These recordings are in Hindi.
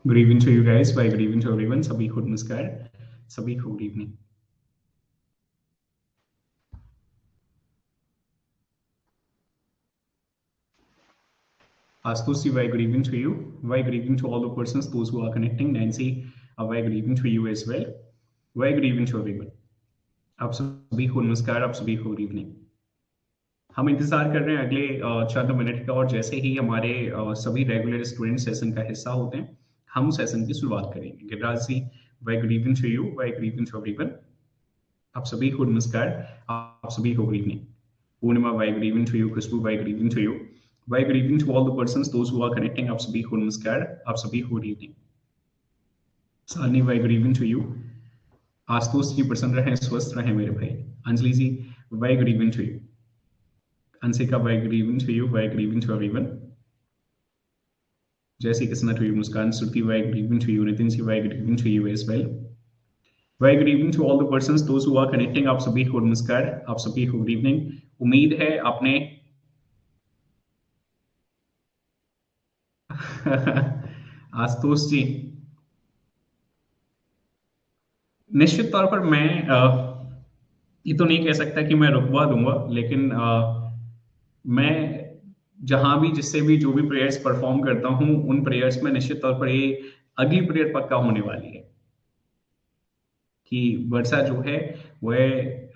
Good evening to you guys, bye good evening to everyone. सभी को नमस्कार, सभी को good evening. Astusi, very good evening to you. Very good evening to all the persons, those who are connecting. Nancy, a very good evening to you as well. Very good evening to everyone. आप सभी को नमस्कार, आप सभी को गुड इवनिंग। हम इंतजार कर रहे हैं अगले चंद मिनट का, और जैसे ही हमारे सभी रेगुलर स्टूडेंट सेशन का हिस्सा होते हैं, हम सेशन की शुरुआत करेंगे। Giriraj ji, very good evening to you, very good evening to everyone. आप सभी को नमस्कार, आप सभी को good evening. Purnima, very good evening to you. Khushboo, very good evening to you. Very good evening to all the persons those who are connecting. आप सभी को नमस्कार, आप सभी को good evening. Sani, very good evening to you. Ashutosh ji, प्रसन्न रहें, स्वस्थ रहें मेरे भाई। Anjali ji, very good evening to you. Anshika, very good evening to you, very good evening to everyone. जय Shri Krishna to you. Muskan, Shruti, very good evening to you. Nitin ji, very good evening to you as well. Very good evening to all the persons those who are connecting. आप सभी को नमस्कार, आप सभी को गुड इवनिंग। उम्मीद है आपने आशुतोष जी, निश्चित तौर पर मैं ये तो नहीं कह सकता कि मैं रुकवा दूंगा, लेकिन मैं जहां भी जिससे भी जो भी प्रेयर्स परफॉर्म करता हूं, उन प्रेयर्स में निश्चित तौर पर ये अगली प्रेयर पक्का होने वाली है कि वर्षा जो है वह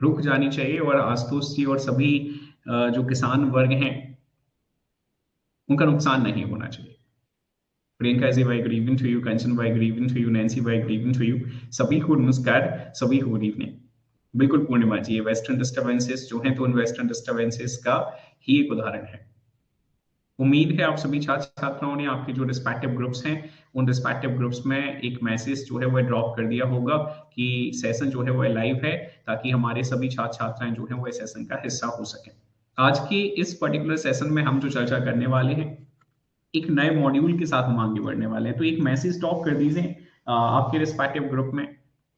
रुक जानी चाहिए, और आशुतोष जी और सभी जो किसान वर्ग हैं उनका नुकसान नहीं होना चाहिए। Priyanka ji, why good evening to you. Kanchan, why good evening to you. Nancy, why good evening to you. सभी को नमस्कार, सभी को गुड इवनिंग। बिल्कुल पूर्णिमा जी, ये वेस्टर्न डिस्टर्बेंसेस जो हैं, तो उन वेस्टर्न डिस्टर्बेंसेस का ही एक उदाहरण है। उम्मीद है आप सभी छात्र छात्राओं ने आपके जो रिस्पेक्टिव ग्रुप्स हैं, उन रिस्पेक्टिव ग्रुप्स में एक मैसेज जो है वो ड्रॉप कर दिया होगा कि सेशन जो है वो लाइव है, ताकि हमारे सभी छात्र छात्राएं जो हैं वो इस सेशन का हिस्सा हो सकें। आज के इस पर्टिकुलर सेशन में हम जो चर्चा करने वाले हैं, एक नए मॉड्यूल के साथ हम आगे बढ़ने वाले हैं। तो एक मैसेज ड्रॉप कर दीजिए आपके रिस्पेक्टिव ग्रुप में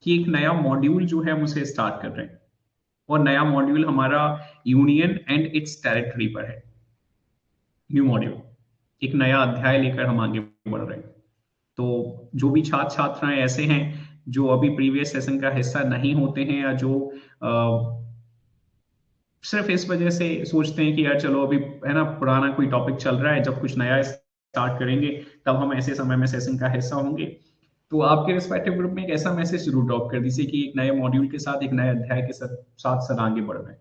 कि एक नया मॉड्यूल जो है हम उसे स्टार्ट कर रहे हैं, और नया मॉड्यूल हमारा यूनियन एंड इट्स टेरिटरी पर है। न्यू मॉड्यूल, एक नया अध्याय लेकर हम आगे बढ़ रहे हैं। तो जो भी छात्र छात्राएं ऐसे हैं जो अभी प्रीवियस सेशन का हिस्सा नहीं होते हैं, या जो सिर्फ इस वजह से सोचते हैं कि यार चलो अभी है ना, पुराना कोई टॉपिक चल रहा है, जब कुछ नया स्टार्ट करेंगे तब हम ऐसे समय में सेशन का हिस्सा होंगे, तो आपके रिस्पेक्टिव ग्रुप में एक ऐसा मैसेज जरूर ड्रॉप कर दीजिए कि एक नए मॉड्यूल के साथ, एक नए अध्याय के साथ साथ साथ आगे बढ़ रहे हैं।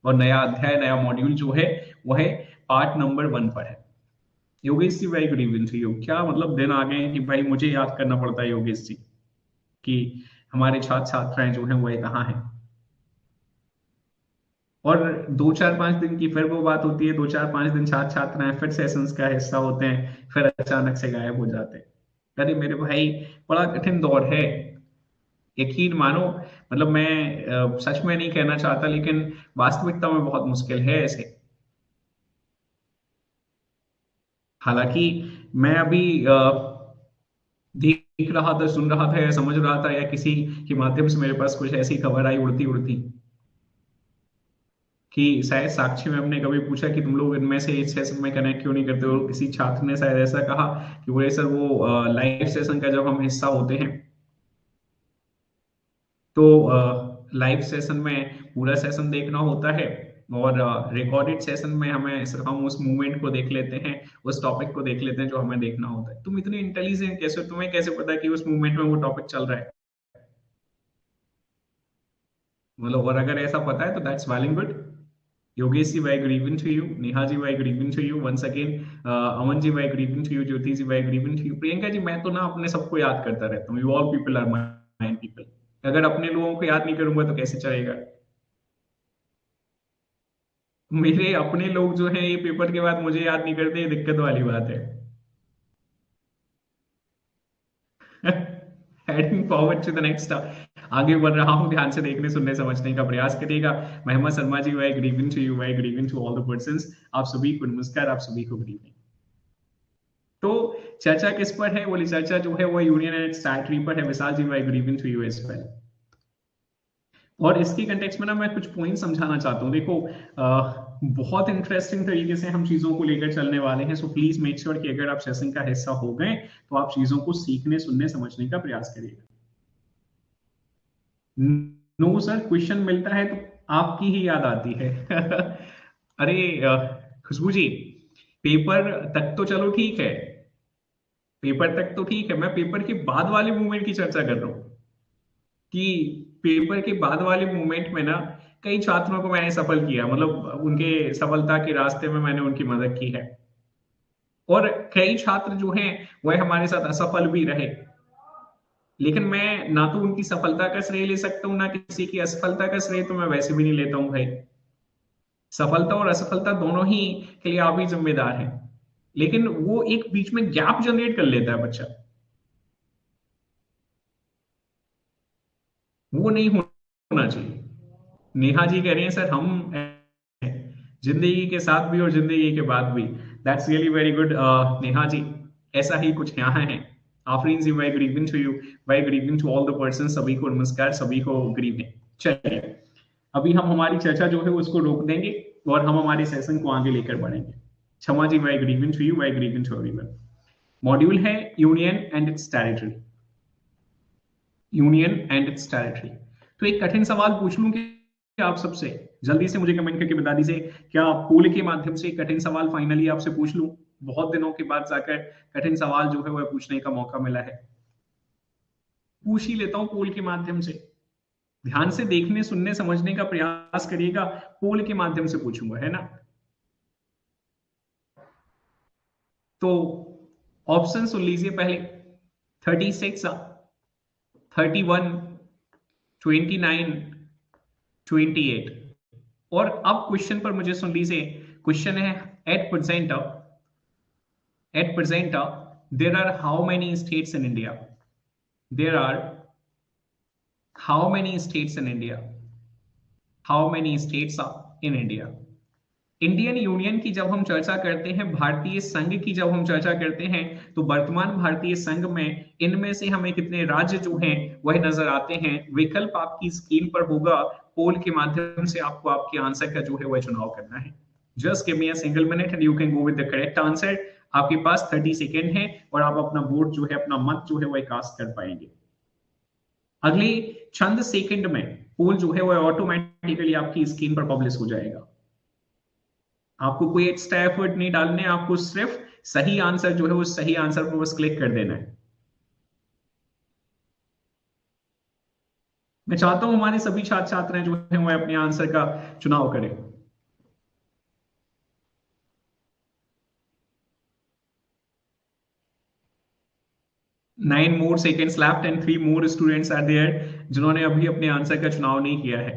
और नया अध्याय, नया मॉड्यूल जो है वो है पार्ट नंबर 1 पर है। Yogesh ji, very good evening to you. क्या मतलब दिन आ गए हैं कि भाई मुझे याद करना पड़ता है योगेश जी कि हमारे छात्र छात्राएं जो हैं वो कहाँ हैं। और 2 4 5 दिन की फिर वो बात होती है, 2 4 5 दिन छात्र छात्राएं फिर सेशंस का हिस्सा होते हैं, फिर अचानक से गायब हो जाते हैं। अरे मेरे भाई, बड़ा कठिन दौर है, यकीन मानो। मतलब मैं सच में नहीं कहना चाहता, लेकिन वास्तविकता में बहुत मुश्किल है ऐसे। हालांकि मैं अभी देख रहा था, सुन रहा था, या समझ रहा था, या किसी के माध्यम से मेरे पास कुछ ऐसी खबर आई उड़ती उड़ती कि शायद साक्षी मैम ने कभी पूछा कि तुम लोग इनमें से इस सेशन में कनेक्ट क्यों नहीं करते हो। किसी छात्र ने शायद ऐसा कहा कि बोले सर वो लाइव सेशन का जब हम हिस्सा होते हैं, तो लाइव सेशन में पूरा सेशन देखना होता है, और रिकॉर्डेड सेशन में हमें सिर्फ हम उस मूवमेंट को देख लेते हैं, उस टॉपिक को देख लेते हैं जो हमें देखना होता है। तुम इतने इंटेलिजेंट कैसे हो? तुम्हें कैसे पता कि उस मूवमेंट में वो टॉपिक चल रहा है? मतलब, और अगर ऐसा पता है तो that's well and good. Yogesh ji, very good evening to you. Neha ji, very good evening to you once again. Aman ji, very good evening to you. Jyoti ji, very good evening to you. Priyanka ji, मैं तो ना अपने सबको याद करता रहता हूँ। You all people are my people. अगर अपने लोगों को याद नहीं करूंगा तो कैसे चलेगा? मेरे अपने लोग जो हैं ये पेपर के बाद मुझे याद नहीं करते, ये दिक्कत वाली बात है। Heading forward to the next. आगे बढ़ रहा हूँ, ध्यान से देखने सुनने समझने का प्रयास करिएगा। Mahima Sharma ji, very good evening to you, very good evening to all the persons. आप सभी को नमस्कार, आप सभी को गुड इवनिंग। तो चर्चा किस पर है? बोली चर्चा जो है वो यूनियन एंड स्टैट्री पर है। Vishal ji, very good evening to you as well. और इसके कंटेक्स्ट में ना मैं कुछ पॉइंट समझाना चाहता हूँ। देखो बहुत इंटरेस्टिंग तरीके से हम चीजों को लेकर चलने वाले हैं, सो प्लीज मेक श्योर कि अगर आप सेशन का हिस्सा हो गए तो आप चीजों को सीखने, सुनने, समझने का प्रयास करिएगा। नो सर, क्वेश्चन मिलता है तो आपकी ही याद आती है। अरे खुशबू जी, पेपर तक तो चलो ठीक है, पेपर तक तो ठीक है, मैं पेपर के बाद वाले मूवमेंट की चर्चा कर रहा हूँ कि पेपर के बाद वाले मूवमेंट में ना कई छात्रों को मैंने सफल किया, मतलब उनके सफलता के रास्ते में मैंने उनकी मदद की है, और कई छात्र जो हैं वह हमारे साथ असफल भी रहे। लेकिन मैं ना तो उनकी सफलता का श्रेय ले सकता हूँ, ना किसी की असफलता का श्रेय तो मैं वैसे भी नहीं लेता हूँ भाई। सफलता और असफलता दोनों ही के लिए आप ही जिम्मेदार हैं, लेकिन वो एक बीच में गैप जनरेट कर लेता है बच्चा, वो नहीं होना चाहिए। नेहा जी कह रही हैं सर हम जिंदगी के साथ भी और जिंदगी के बाद भी। That's really very good Neha ji, ऐसा ही कुछ यहाँ है। Afreen ji, very good evening to you, very good evening to all the person, सभी को नमस्कार, सभी को गुड इवनिंग। चलिए, अभी हम हमारी चर्चा जो है उसको रोक देंगे और हम हमारे सेशन को आगे लेकर बढ़ेंगे। Kshama ji, very good evening to you, very good evening to everyone. Module है union and its territory, union and its territory. तो एक कठिन सवाल पूछ लूं कि आप सबसे, जल्दी से मुझे कमेंट करके बता दीजिए, क्या पोल के माध्यम से एक कठिन सवाल फाइनली आपसे पूछ लूं? बहुत दिनों के बाद जाकर कठिन सवाल जो है वह पूछने का मौका मिला है, पूछ ही लेता हूं पोल के माध्यम से। ध्यान से देखने, सुनने, समझने का प्रयास करिएगा, पोल के माध्यम से पूछूंगा, है ना? तो ऑप्शन सुन लीजिए पहले। 36, 31, 29, 28। और अब क्वेश्चन पर मुझे सुन लीजिए। क्वेश्चन है, at present, there are how many states in India? There are how many states in India? How many states in India? Indian union की जब हम चर्चा करते हैं, भारतीय संघ की जब हम चर्चा करते हैं, तो वर्तमान भारतीय संघ में इनमें से हमें कितने राज्य जो हैं वह नजर आते हैं? विकल्प आपकी स्क्रीन पर होगा, पोल के माध्यम से आपको आपके आंसर का जो है वह चुनाव करना है। Just give me a single minute and you can go with the correct answer. आपके पास 30 सेकेंड है और आप अपना वोट जो है, अपना मत जो है वह कास्ट कर पाएंगे। अगले चंद सेकंड में पोल जो है वह ऑटोमेटिकली आपकी स्क्रीन पर पब्लिश हो जाएगा। आपको कोई एक्स्ट्रा एफर्ट नहीं डालने, आपको सिर्फ सही आंसर जो है वो सही आंसर पर बस क्लिक कर देना है। मैं चाहता हूं हमारे सभी छात्र छात्राएं जो है वो अपने आंसर का चुनाव करें। 9 more seconds left and 3 more students are there जिन्होंने अभी अपने आंसर का चुनाव नहीं किया है।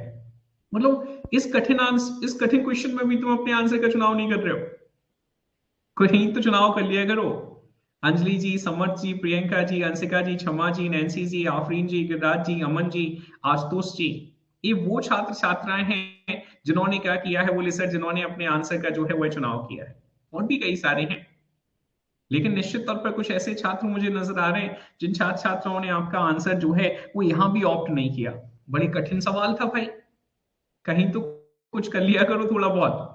मतलब इस कठिन क्वेश्चन में भी तुम अपने आंसर का चुनाव नहीं कर रहे हो। कहीं तो चुनाव कर लिया करो। अंजलि जी, समर्थ जी, प्रियंका जी, अंशिका जी, क्षमा जी, नैन्सी जी, आफरीन जी, गिरिराज जी, अमन जी, आशुतोष जी, ये वो छात्र छात्राएं हैं जिन्होंने क्या किया है, बोले सर, जिन्होंने अपने आंसर का जो है वह चुनाव किया है। और भी कई सारे हैं, लेकिन निश्चित तौर पर कुछ ऐसे छात्र मुझे नजर आ रहे हैं जिन छात्र छात्राओं ने आपका आंसर जो है वो यहां भी ऑप्ट नहीं किया। बड़ी कठिन सवाल था भाई, कहीं तो कुछ कर लिया करो थोड़ा बहुत।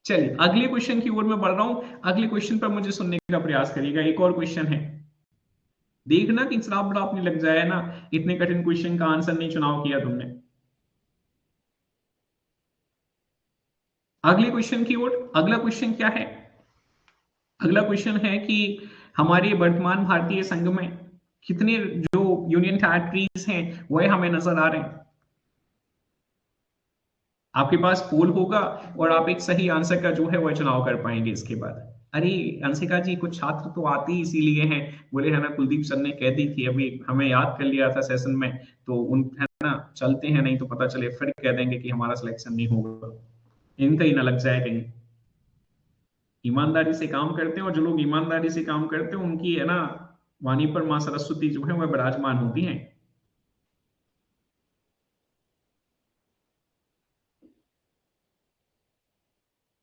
चलिए, अगले क्वेश्चन की ओर मैं बढ़ रहा हूं। अगले क्वेश्चन पर मुझे सुनने का प्रयास करिएगा। एक और क्वेश्चन है, देखना कि शराब बड़ाप नहीं लग जाए ना, इतने कठिन क्वेश्चन का आंसर नहीं चुनाव किया तुमने। अगले क्वेश्चन की ओर। अगला क्वेश्चन क्या है? अगला क्वेश्चन है कि हमारे वर्तमान भारतीय संघ में कितने जो यूनियन टेरिटरीज हैं वह हमें नजर आ रहे हैं। आपके पास पोल होगा और आप एक सही आंसर का जो है वह चुनाव कर पाएंगे इसके बाद। अरे अंशिका जी, कुछ छात्र तो आते ही इसीलिए हैं, बोले है ना, कुलदीप सर ने कह दी थी, अभी हमें याद कर लिया था सेशन में, तो उन है ना चलते हैं, नहीं तो पता चले फिर कह देंगे कि हमारा सिलेक्शन नहीं होगा, इनका ही ना लग जाए कहीं। ईमानदारी से काम करते हैं और जो लोग ईमानदारी से काम करते हैं उनकी है ना वाणी पर मां सरस्वती जो है वह विराजमान होती हैं।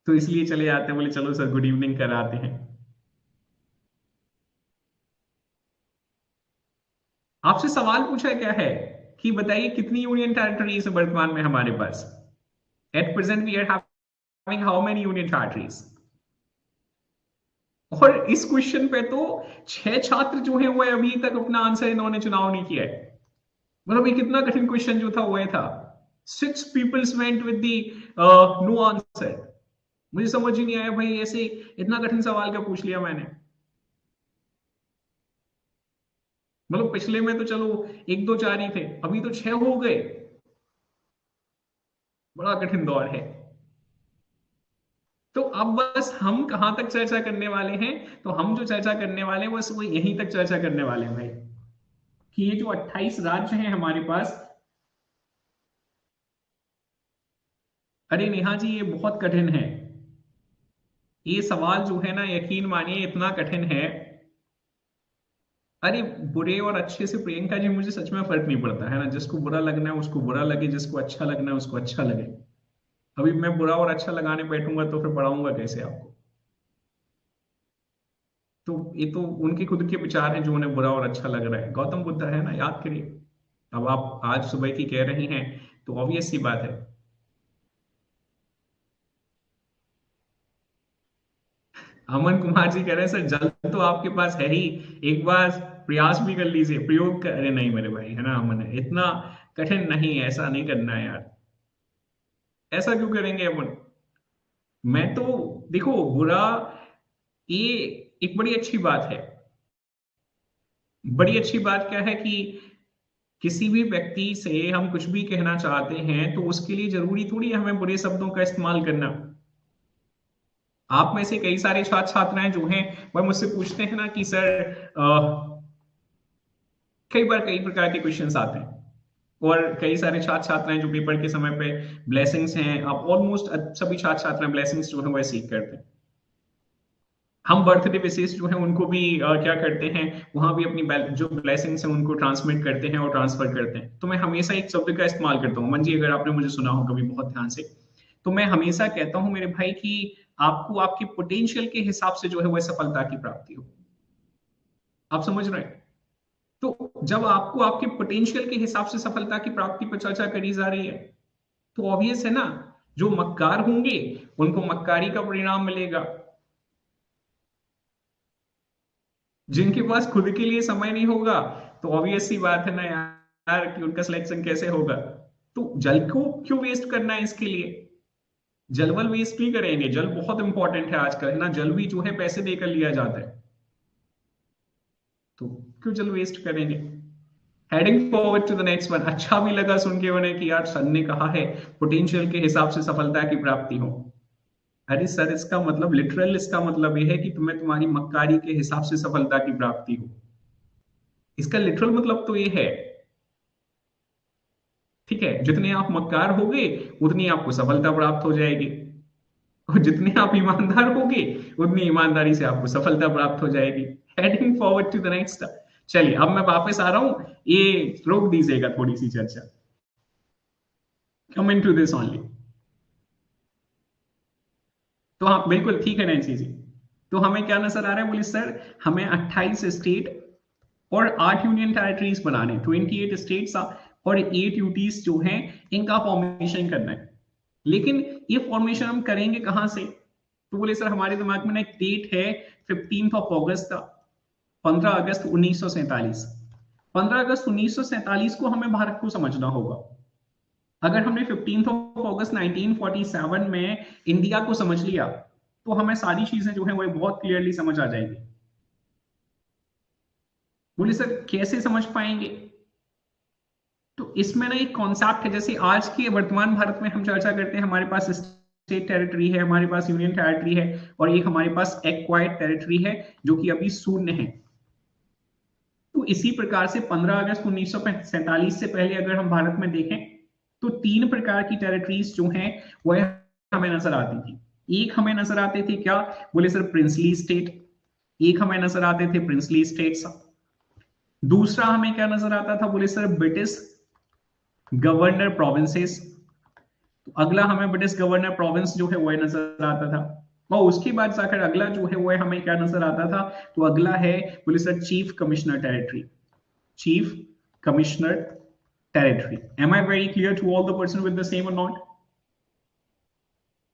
तो इसलिए चले आते हैं, बोले चलो सर गुड इवनिंग कराते हैं। आपसे सवाल पूछा क्या है कि बताइए कितनी यूनियन टेरिटरीज है वर्तमान में हमारे पास। At present we are having how many union territories. और इस क्वेश्चन पे तो 6 छात्र जो है वो अभी तक अपना आंसर इन्होंने चुनाव नहीं किया है। मतलब ये कितना कठिन क्वेश्चन जो था वो ये था। 6 peoples went with the no answer. मुझे समझ ही नहीं आया भाई, ऐसे इतना कठिन सवाल क्या पूछ लिया मैंने। मतलब पिछले में तो चलो 1 2 4 ही थे, अभी तो 6 हो गए। बड़ा कठिन दौर है। तो अब बस हम कहां तक चर्चा करने वाले हैं, तो हम जो चर्चा करने वाले हैं बस वो यहीं तक चर्चा करने वाले हैं भाई, कि ये जो 28 राज्य हैं हमारे पास। अरे नेहा जी ये बहुत कठिन है। ये सवाल जो है ना, यकीन मानिए इतना कठिन है। अरे बुरे और अच्छे से प्रियंका जी मुझे सच में फर्क नहीं पड़ता है ना, जिसको बुरा लगना है उसको बुरा लगे, जिसको अच्छा लगना है उसको अच्छा लगे। अभी मैं बुरा और अच्छा लगाने बैठूंगा तो फिर पढ़ाऊंगा कैसे आपको। तो ये तो उनके खुद के विचार हैं जो उन्हें बुरा और अच्छा लग रहा है। गौतम बुद्ध है ना, याद करिए। अब आप आज सुबह की कह रही हैं तो ऑब्वियस सी बात है। अमन कुमार जी कह रहे हैं सर जल तो आपके पास है ही, एक बार प्रयास भी कर लीजिए, प्रयोग कर। अरे नहीं मेरे भाई, है ना अमन, इतना कठिन नहीं है, ऐसा नहीं करना है यार। ऐसा क्यों करेंगे अमन। मैं तो, देखो बुरा, ये एक बड़ी अच्छी बात है। बड़ी अच्छी बात क्या है कि किसी भी व्यक्ति से हम कुछ भी कहना चाहते हैं तो उसके लिए जरूरी थोड़ी है हमें बुरे शब्दों का इस्तेमाल करना। आप में से कई सारे छात्र छात्राएं जो हैं वह मुझसे पूछते हैं ना कि सर कई बार कई प्रकार के क्वेश्चंस आते हैं, और कई सारे छात्र छात्राएं जो पेपर के समय पे ब्लेसिंग्स हैं, अब ऑलमोस्ट सभी छात्र छात्राएं ब्लेसिंग्स जो है वह सीख करते हैं। हम बर्थडे विशेष जो है उनको भी क्या करते हैं, वहां भी अपनी जो ब्लेसिंग्स हैं उनको ट्रांसमिट करते हैं और ट्रांसफर करते हैं। तो मैं हमेशा एक शब्द का इस्तेमाल करता हूँ, मन जी अगर आपने मुझे सुना हो कभी बहुत ध्यान से, तो मैं हमेशा कहता हूँ मेरे भाई कि आपको आपके पोटेंशियल के हिसाब से जो है वह सफलता की प्राप्ति हो। आप समझ रहे हैं। तो जब आपको आपके पोटेंशियल के हिसाब से सफलता की प्राप्ति पर चर्चा करी जा रही है, तो ऑब्वियस है ना, जो मक्कार होंगे उनको मक्कारी का परिणाम मिलेगा। जिनके पास खुद के लिए समय नहीं होगा तो ऑब्वियस सी बात है ना यार कि उनका सिलेक्शन कैसे होगा। तो जल को क्यों वेस्ट करना है इसके लिए। जल वल वेस्ट नहीं करेंगे, जल बहुत इंपॉर्टेंट है आजकल, है ना, जल भी जो है पैसे देकर लिया जाता है। तो क्यों जल वेस्ट करेंगे। Heading forward to the next one. अच्छा भी लगा सुन के उन्हें कि यार सर ने कहा है पोटेंशियल के हिसाब से सफलता की प्राप्ति हो। अरे सर इसका मतलब लिटरल, इसका मतलब यह है कि तुम्हें तुम्हारी मक्कारी के हिसाब से सफलता की प्राप्ति हो। इसका लिटरल मतलब तो ये है। ठीक है, जितने आप मक्कार होगे उतनी आपको सफलता प्राप्त हो जाएगी, और जितने आप ईमानदार होगे उतनी ईमानदारी से आपको सफलता प्राप्त हो जाएगी। Heading forward to the next. चलिए अब मैं वापस आ रहा हूं, ये रोक दीजिएगा थोड़ी सी चर्चा। Coming to this only. तो हाँ बिल्कुल ठीक है नैन्सी जी। तो हमें क्या नजर आ रहा है, बोले सर हमें 28 स्टेट और 8 यूनियन टेरिटरीज बनाने, 28 स्टेट्स और 8 यूटीज जो हैं इनका फॉर्मेशन करना है। लेकिन ये फॉर्मेशन हम करेंगे कहां से। तो बोले सर हमारे दिमाग में ना एक डेट है, 15 अगस्त, 15 अगस्त 1947। 15 अगस्त 1947 को हमें भारत को समझना होगा। अगर हमने 15 अगस्त 1947 में इंडिया को समझ लिया तो हमें सारी चीजें जो है वो बहुत क्लियरली समझ आ जाएंगी। बोले सर कैसे समझ पाएंगे। तो इसमें ना एक कॉन्सेप्ट है, जैसे आज के वर्तमान भारत में हम चर्चा करते हैं हमारे पास स्टेट टेरिटरी है, हमारे पास यूनियन टेरिटरी है, और एक हमारे पास एक्वायर्ड टेरिटरी है जो कि अभी शून्य है। तो इसी प्रकार से 15 अगस्त 1947 से पहले अगर हम भारत में देखें तो 3 प्रकार की टेरिटरीज जो हैं वह हमें नजर आती थी। एक हमें नजर आते थे क्या, बोले सर प्रिंसली स्टेट। एक हमें नजर आते थे प्रिंसली स्टेट्स। दूसरा हमें क्या नजर आता था, बोले सर ब्रिटिश गवर्नर प्रोविंसेस। तो अगला हमें ब्रिटिश गवर्नर प्रोविंस जो है वह नजर आता था। और उसके बाद जाकर अगला जो है वह हमें क्या नजर आता था, तो अगला है बोले sir chief commissioner territory. Chief commissioner territory. Am I very clear to all the person with the same or not?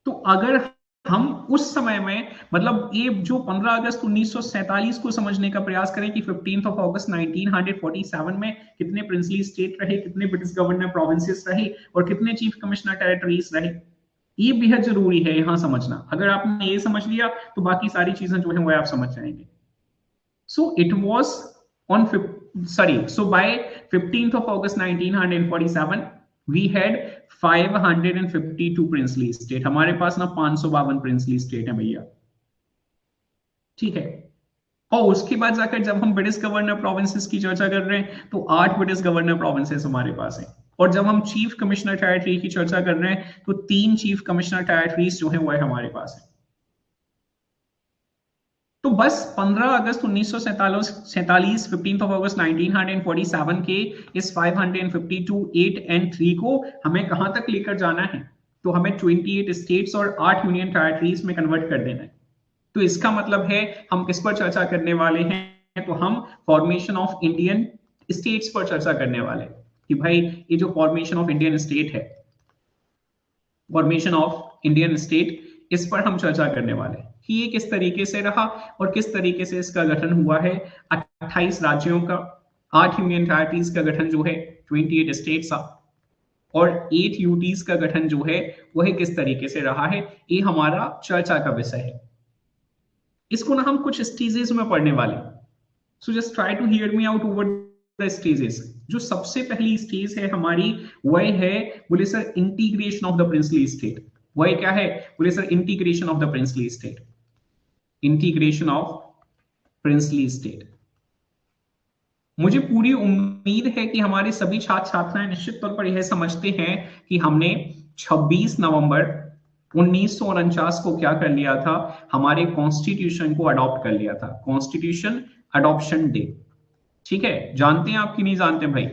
तो अगर हम उस समय में, मतलब ये जो 15 अगस्त 1947 को समझने का प्रयास करें कि 15 अगस्त 1947 में कितने प्रिंसली स्टेट रहे, कितने ब्रिटिश गवर्नर प्रोविंसेस रहे और कितने चीफ कमिश्नर टेरिटरीज रहे, ये बेहद जरूरी है यहां समझना। अगर आपने ये समझ लिया तो बाकी सारी चीजें जो है वो आप समझ जाएंगे। So it was on so by 15th of August 1947 we had 552 princely state। हमारे पास ना 552 princely state है भैया, ठीक है। और उसके बाद जाकर जब हम ब्रिटिश गवर्नर प्रोविंसेस की चर्चा कर रहे हैं तो 8 ब्रिटिश गवर्नर प्रोविंसेस हमारे पास हैं। और जब हम चीफ कमिश्नर टेरिटरी की चर्चा कर रहे हैं तो 3 चीफ कमिश्नर टेरिटरीज जो है वो है हमारे पास है। तो बस 15 अगस्त 1947 15 अगस्त 1947 के इस 552 8 एंड 3 को हमें कहां तक लेकर जाना है? तो हमें 28 स्टेट्स और 8 यूनियन टेरिटरीज में कन्वर्ट कर देना है। तो इसका मतलब है हम किस पर चर्चा करने वाले हैं? तो हम फॉर्मेशन ऑफ इंडियन स्टेट्स पर चर्चा करने वाले हैं कि भाई ये जो फॉर्मेशन ऑफ इंडियन स्टेट है, फॉर्मेशन ऑफ इंडियन स्टेट, इस पर हम चर्चा करने वाले हैं कि ये किस तरीके से रहा और किस तरीके से इसका गठन हुआ है। 28 राज्यों का, 8 यूनियन टेरिटरीज का गठन जो है, 28 स्टेट्स और 8 यूटीज का गठन जो है वह किस तरीके से रहा है, ये हमारा चर्चा का विषय है। इसको ना हम कुछ स्टेजेस में पढ़ने वाले। So just try to hear me out over the stages. जो सबसे पहली स्टेज है हमारी वह है, बोले sir, integration of the princely state. वह क्या है? बोले sir, integration of the princely state. Integration of princely state. मुझे पूरी उम्मीद है कि हमारे सभी छात्र छात्राएं निश्चित तौर पर यह समझते हैं कि हमने 26 नवंबर 1949 को क्या कर लिया था? हमारे कॉन्स्टिट्यूशन को अडॉप्ट कर लिया था, कॉन्स्टिट्यूशन अडॉप्शन डे। ठीक है, जानते हैं आप कि नहीं जानते भाई?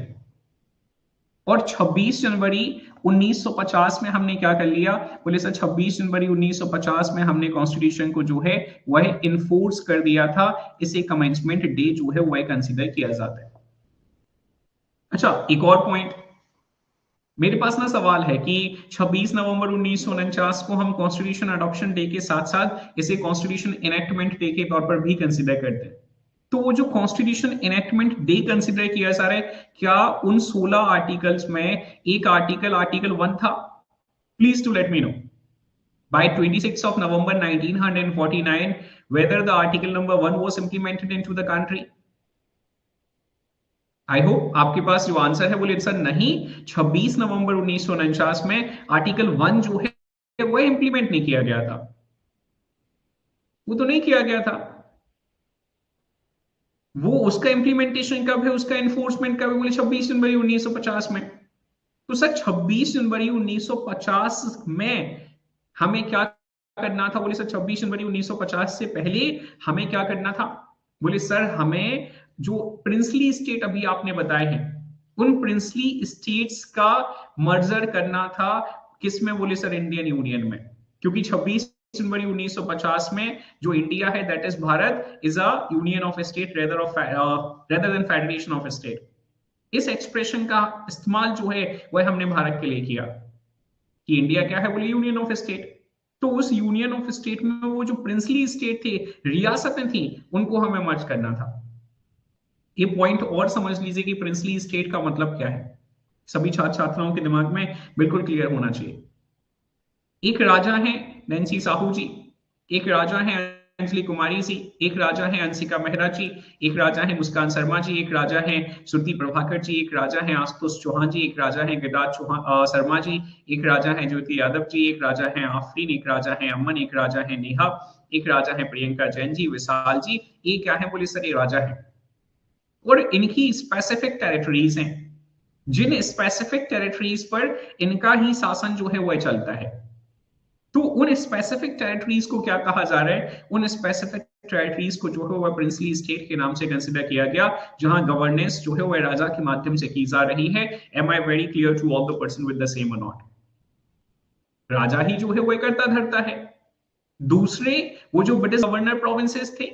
और 26 जनवरी 1950 में हमने क्या कर लिया? बोले सर 26 जनवरी 1950 में हमने कॉन्स्टिट्यूशन को जो है वह इन्फोर्स कर दिया था। इसे कमेंसमेंट डे जो है वह कंसीडर किया जाता है। अच्छा, एक और पॉइंट मेरे पास ना सवाल है कि 26 नवंबर 1949 को हम कॉन्स्टिट्यूशन अडॉप्शन डे के साथ साथ इसे कॉन्स्टिट्यूशन इनेक्टमेंट डे के तौर पर भी कंसीडर करते हैं। तो वो जो कॉन्स्टिट्यूशन इनेक्टमेंट डे कंसीडर किया जा रहा है, क्या उन 16 आर्टिकल्स में एक आर्टिकल 1 था? Please to let me know by 26th of November 1949 whether the article number 1 was implemented into the country। I hope आपके पास जो आंसर है बोले सर नहीं, 26 नवंबर 1949 में आर्टिकल 1 जो है वो इंप्लीमेंट नहीं किया गया था। वो तो नहीं किया गया था। वो उसका इंप्लीमेंटेशन कब है, उसका एनफोर्समेंट कब है? बोले 26 जनवरी 1950 में। तो सर 26 जनवरी 1950 में हमें क्या करना था? बोले सर 26 जनवरी 1950 से पहले हमें क्या करना था? बोले सर हमें जो प्रिंसली स्टेट अभी आपने बताए हैं उन प्रिंसली स्टेट्स का मर्जर करना था। किसमें? बोले सर इंडियन यूनियन में। क्योंकि 26 जनवरी 1950 में जो इंडिया है that is Bharat is a union of state rather than federation of state. इस एक्सप्रेशन का इस्तेमाल जो है वह हमने भारत के लिए किया कि इंडिया क्या है? बोले यूनियन ऑफ स्टेट। तो उस यूनियन ऑफ स्टेट में वो जो प्रिंसली स्टेट थे, रियासतें थी, उनको हमें मर्ज करना था। ये पॉइंट और समझ लीजिए कि प्रिंसली स्टेट का मतलब क्या है, सभी छात्र छात्राओं के दिमाग में बिल्कुल क्लियर होना चाहिए। एक राजा है नैन्सी साहू जी, एक राजा है अंजलि कुमारी जी, एक राजा है अंशिका मेहरा जी, एक राजा है मुस्कान शर्मा जी, एक राजा है श्रुति प्रभाकर जी, एक राजा है आशुतोष चौहान जी, एक राजा है गिरिराज शर्मा जी, एक राजा है ज्योति यादव जी, एक राजा है आफरीन, एक राजा है अमन, एक राजा है नेहा, एक राजा है प्रियंका जैन जी, विशाल जी। ये क्या है? बोले सर ये राजा है और इनकी स्पेसिफिक टेरिटरीज हैं, जिन स्पेसिफिक टेरिटरीज पर इनका ही शासन जो है वह चलता है। तो उन स्पेसिफिक टेरिटरीज को क्या कहा जा रहा है? उन स्पेसिफिक टेरिटरीज को जो है वह प्रिंसली स्टेट के नाम से कंसीडर किया गया, जहां गवर्नेंस जो है वह राजा के माध्यम से की जा रही है। Am I very clear to all the person with the same or not? राजा ही जो है वह करता धरता है। दूसरे वो जो ब्रिटिश गवर्नर प्रोविंसेस थे,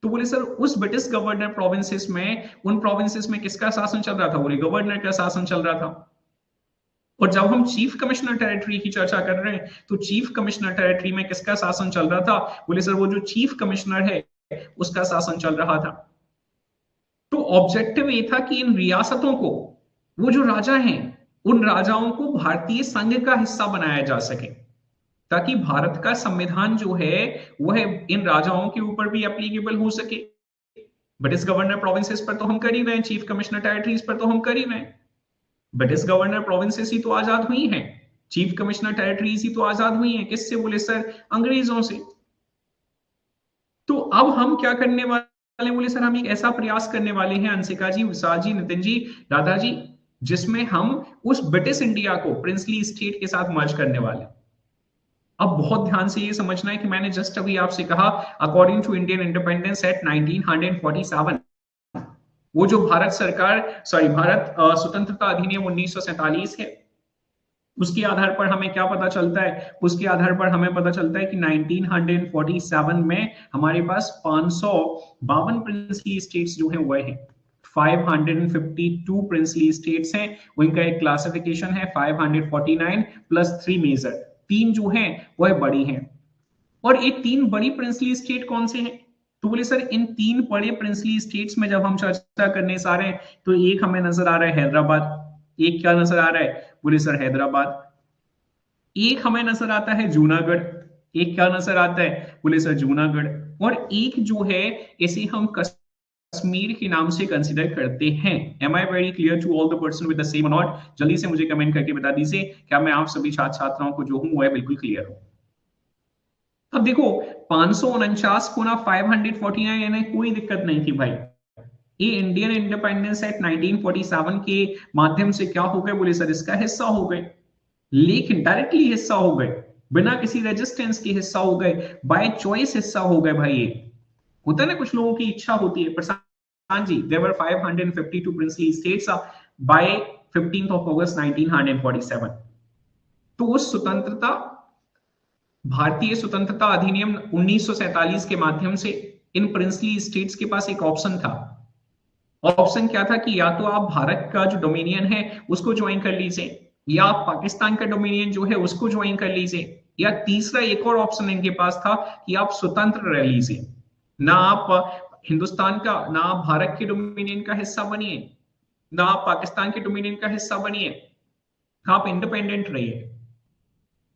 तो बोले सर उस ब्रिटिश गवर्नर प्रोविंसेस में, उन प्रोविंसेस में किसका शासन चल रहा था? बोले गवर्नर का शासन चल रहा था। और जब हम चीफ कमिश्नर टेरिटरी की चर्चा कर रहे हैं तो चीफ कमिश्नर टेरिटरी में किसका शासन चल रहा था? बोले सर वो जो चीफ कमिश्नर है उसका शासन चल रहा था। तो ऑब्जेक्टिव ये था कि इन रियासतों को, वो जो राजा हैं, उन राजाओं को भारतीय संघ का हिस्सा बनाया जा सके, ताकि भारत का संविधान जो है वह इन राजाओं के ऊपर भी एप्लीकेबल हो सके। ब्रिटिश गवर्नर प्रोविंसेस पर तो हम कर ही रहे हैं, चीफ कमिश्नर टेरिटरीज पर तो हम कर ही रहे हैं। ब्रिटिश गवर्नर प्रोविंसेस ही तो आजाद हुई हैं, चीफ कमिश्नर टेरिटरीज ही तो आजाद हुई हैं। किससे? बोले सर अंग्रेजों से। तो अब हम क्या करने वाले? बोले सर हम एक ऐसा प्रयास करने वाले हैं, अंशिका जी, विशाल जी, नितिन जी, राधा जी, जिसमें हम उस ब्रिटिश इंडिया को प्रिंसली स्टेट के साथ मर्ज करने वाले। अब बहुत ध्यान से ये समझना है कि मैंने जस्ट अभी आपसे कहा according to Indian independence act 1947, वो जो भारत सरकार, सॉरी, भारत स्वतंत्रता अधिनियम 1947 है, उसके आधार पर हमें क्या पता चलता है? उसके आधार पर हमें पता चलता है कि 1947 में हमारे पास 552 प्रिंसली स्टेट्स जो हैं वो हैं। 552 प्रिंसली स्टेट्स हैं, उनका एक क्लासिफिकेशन है 549 प्लस 3 मेजर, तीन जो हैं वह बड़ी हैं। और ये तीन बड़ी प्रिंसली स्टेट कौन से हैं? तो बोले सर इन तीन बड़े प्रिंसली स्टेट्स में जब हम चर्चा करने जा रहे हैं तो एक हमें नजर आ रहा है हैदराबाद। एक क्या नजर आ रहा है? बोले सर हैदराबाद। एक हमें नजर आता है जूनागढ़। एक क्या नजर आता है? बोले सर जूनागढ़। और एक जो है इसे हम कश्मीर के नाम से कंसिडर करते हैं। Am I very clear to all the person with the same not? जल्दी से मुझे कमेंट करके बता दीजिए क्या मैं आप सभी छात्र छात्राओं को जो हूं वह बिल्कुल क्लियर हूं। अब देखो 549 को ना 549 यानी कोई दिक्कत नहीं थी भाई। ये इंडियन इंडिपेंडेंस एक्ट 1947 के माध्यम से क्या हो गए? बोले सर इसका हिस्सा हो गए, लेकिन डायरेक्टली हिस्सा हो गए, बिना किसी रेजिस्टेंस के हिस्सा हो गए, बाय चॉइस हिस्सा हो गए भाई। ये होता है ना, कुछ लोगों की इच्छा होती है। Prashant ji, there were 552 princely states by 15th of August 1947। तो उस स्वतंत्रता, भारतीय स्वतंत्रता अधिनियम 1947 के माध्यम से इन प्रिंसली स्टेट्स के पास एक ऑप्शन था। ऑप्शन क्या था कि या तो आप भारत का जो डोमिनियन है उसको ज्वाइन कर लीजिए, या आप पाकिस्तान का डोमिनियन जो है उसको ज्वाइन कर लीजिए, या तीसरा एक और ऑप्शन इनके पास था कि आप स्वतंत्र रह लीजिए। ना आप हिंदुस्तान का, ना आप भारत के डोमिनियन का हिस्सा बनिए, ना आप पाकिस्तान के डोमिनियन का हिस्सा बनिए, आप इंडिपेंडेंट रहिए।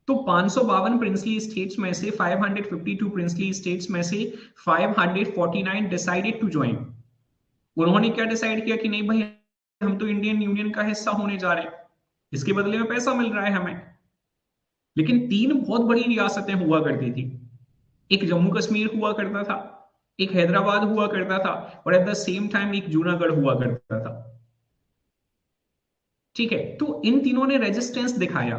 तो 552 प्रिंसली स्टेट्स में से 552 प्रिंसली स्टेट्स में से 549 डिसाइडेड टू ज्वाइन। उन्होंने क्या डिसाइड किया कि नहीं भाई हम तो इंडियन यूनियन का हिस्सा होने जा रहे हैं, इसके बदले में पैसा मिल रहा है हमें। लेकिन तीन बहुत बड़ी रियासतें हुआ करती थी। एक जम्मू कश्मीर हुआ करता था, एक हैदराबाद हुआ करता था, और एट द सेम टाइम एक जूनागढ़ हुआ करता था। ठीक है, तो इन तीनों ने रेजिस्टेंस दिखाया।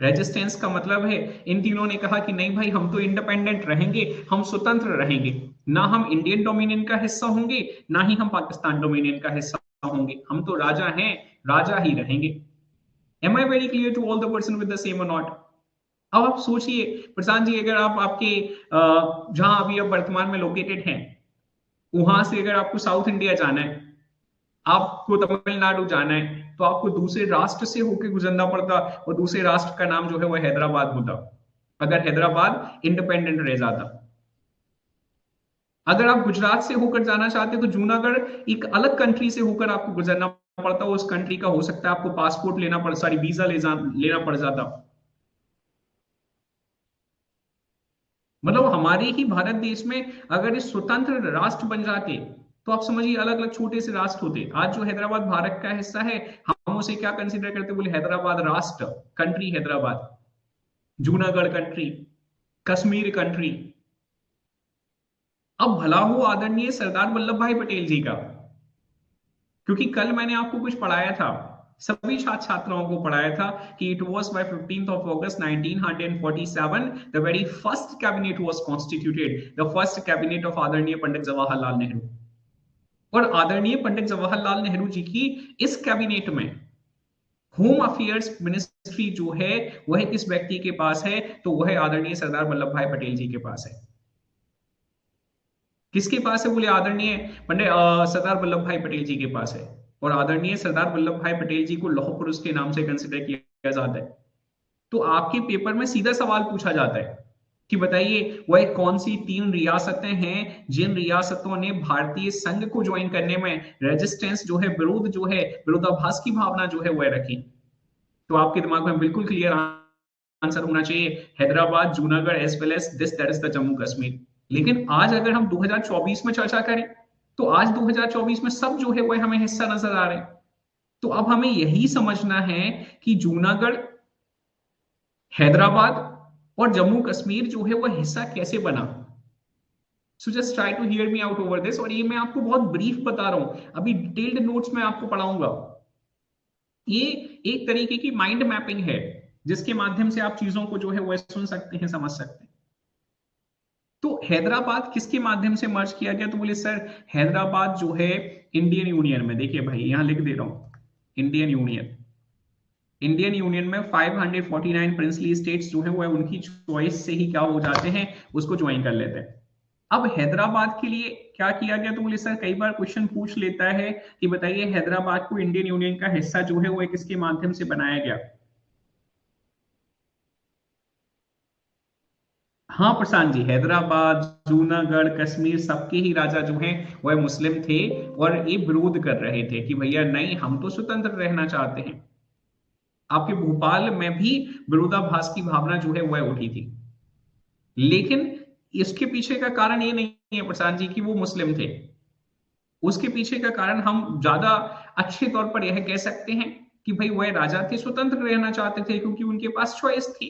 रेजिस्टेंस का मतलब है इन तीनों ने कहा कि नहीं भाई हम तो इंडिपेंडेंट रहेंगे, हम स्वतंत्र रहेंगे, ना हम इंडियन डोमिनियन का हिस्सा होंगे, ना ही हम पाकिस्तान डोमिनियन का हिस्सा होंगे, हम तो राजा हैं, राजा ही रहेंगे। Am I very clear to all the person with the same or not? अब आप सोचिए प्रशांत जी, अगर आप आपके जहां अभी आप वर्तमान में लोकेटेड हैं, वहां से अगर आपको साउथ इंडिया जाना है, आपको तमिलनाडु जाना है, तो आपको दूसरे राष्ट्र से होकर गुजरना पड़ता, और दूसरे राष्ट्र का नाम जो है वो हैदराबाद होता, अगर हैदराबाद इंडिपेंडेंट रह जाता। अगर आप गुजरात से होकर जाना चाहते तो जूनागढ़ एक अलग कंट्री से होकर आपको गुजरना पड़ता, उस कंट्री का हो सकता है आपको पासपोर्ट लेना पड़, सॉरी वीजा लेना पड़ जाता। मतलब हमारे ही भारत देश में अगर ये स्वतंत्र राष्ट्र बन जाते तो आप समझिए अलग अलग छोटे से राष्ट्र होते। आज जो हैदराबाद भारत का हिस्सा है, हम उसे क्या कंसीडर करते? बोले हैदराबाद राष्ट्र, country Hyderabad, Junagadh country, Kashmir country. अब भला हो आदरणीय सरदार वल्लभ भाई पटेल जी का, क्योंकि कल मैंने आपको कुछ पढ़ाया था, सभी छात्र छात्राओं को पढ़ाया था कि it was by 15th of August 1947 the very first cabinet was constituted, the first cabinet of आदरणीय पंडित जवाहरलाल नेहरू। और आदरणीय पंडित जवाहरलाल नेहरू जी की इस कैबिनेट में होम अफेयर्स मिनिस्ट्री जो है वह किस व्यक्ति के पास है? तो वह आदरणीय सरदार वल्लभ भाई पटेल जी के पास है। किसके पास है? बोले आदरणीय पंडित सरदार वल्लभ भाई पटेल जी के पास है। और आदरणीय सरदार वल्लभ भाई पटेल जी को लौह पुरुष के नाम से कंसिडर किया जाता है। तो आपके पेपर में सीधा सवाल पूछा जाता है कि बताइए वह कौन सी 3 रियासतें हैं जिन रियासतों ने भारतीय संघ को ज्वाइन करने में रेजिस्टेंस जो है, विरोध जो है, विरोधाभास की भावना जो है वह रखी। तो आपके दिमाग में बिल्कुल क्लियर आंसर होना चाहिए, Hyderabad, Junagadh as well as this that is the Jammu Kashmir. लेकिन आज अगर हम 2024 में चर्चा करें तो आज 2024 में सब जो है वह हमें हिस्सा नजर आ रहे हैं। तो अब हमें यही समझना है कि जूनागढ़, हैदराबाद और जम्मू कश्मीर जो है वह हिस्सा कैसे बना। So just try to hear me out over this. और ये मैं आपको बहुत ब्रीफ बता रहा हूं, अभी डिटेल्ड नोट्स में आपको पढ़ाऊंगा। ये एक तरीके की माइंड मैपिंग है जिसके माध्यम से आप चीजों को जो है वह सुन सकते हैं, समझ सकते हैं। तो हैदराबाद किसके माध्यम से मर्ज किया गया? तो बोले सर हैदराबाद जो है इंडियन यूनियन में, देखिए भाई यहां लिख दे रहा हूं, इंडियन यूनियन, इंडियन यूनियन में 549 प्रिंसली स्टेट्स जो है वो उनकी चॉइस से ही क्या हो जाते हैं, उसको ज्वाइन कर लेते हैं। अब हैदराबाद के लिए क्या किया गया? तो बोले सर कई बार क्वेश्चन पूछ लेता है कि बताइए हैदराबाद को इंडियन यूनियन का हिस्सा जो है वो किसके माध्यम से बनाया गया। हाँ प्रशांत जी, हैदराबाद, जूनागढ़, कश्मीर सबके ही राजा जो हैं वह मुस्लिम थे और ये विरोध कर रहे थे कि भैया नहीं, हम तो स्वतंत्र रहना चाहते हैं। आपके भोपाल में भी विरोधाभास की भावना जो है वह उठी थी। लेकिन इसके पीछे का कारण ये नहीं है प्रशांत जी कि वो मुस्लिम थे। उसके पीछे का कारण हम ज्यादा अच्छे तौर पर यह कह सकते हैं कि भाई वह राजा थे, स्वतंत्र रहना चाहते थे क्योंकि उनके पास चॉइस थी।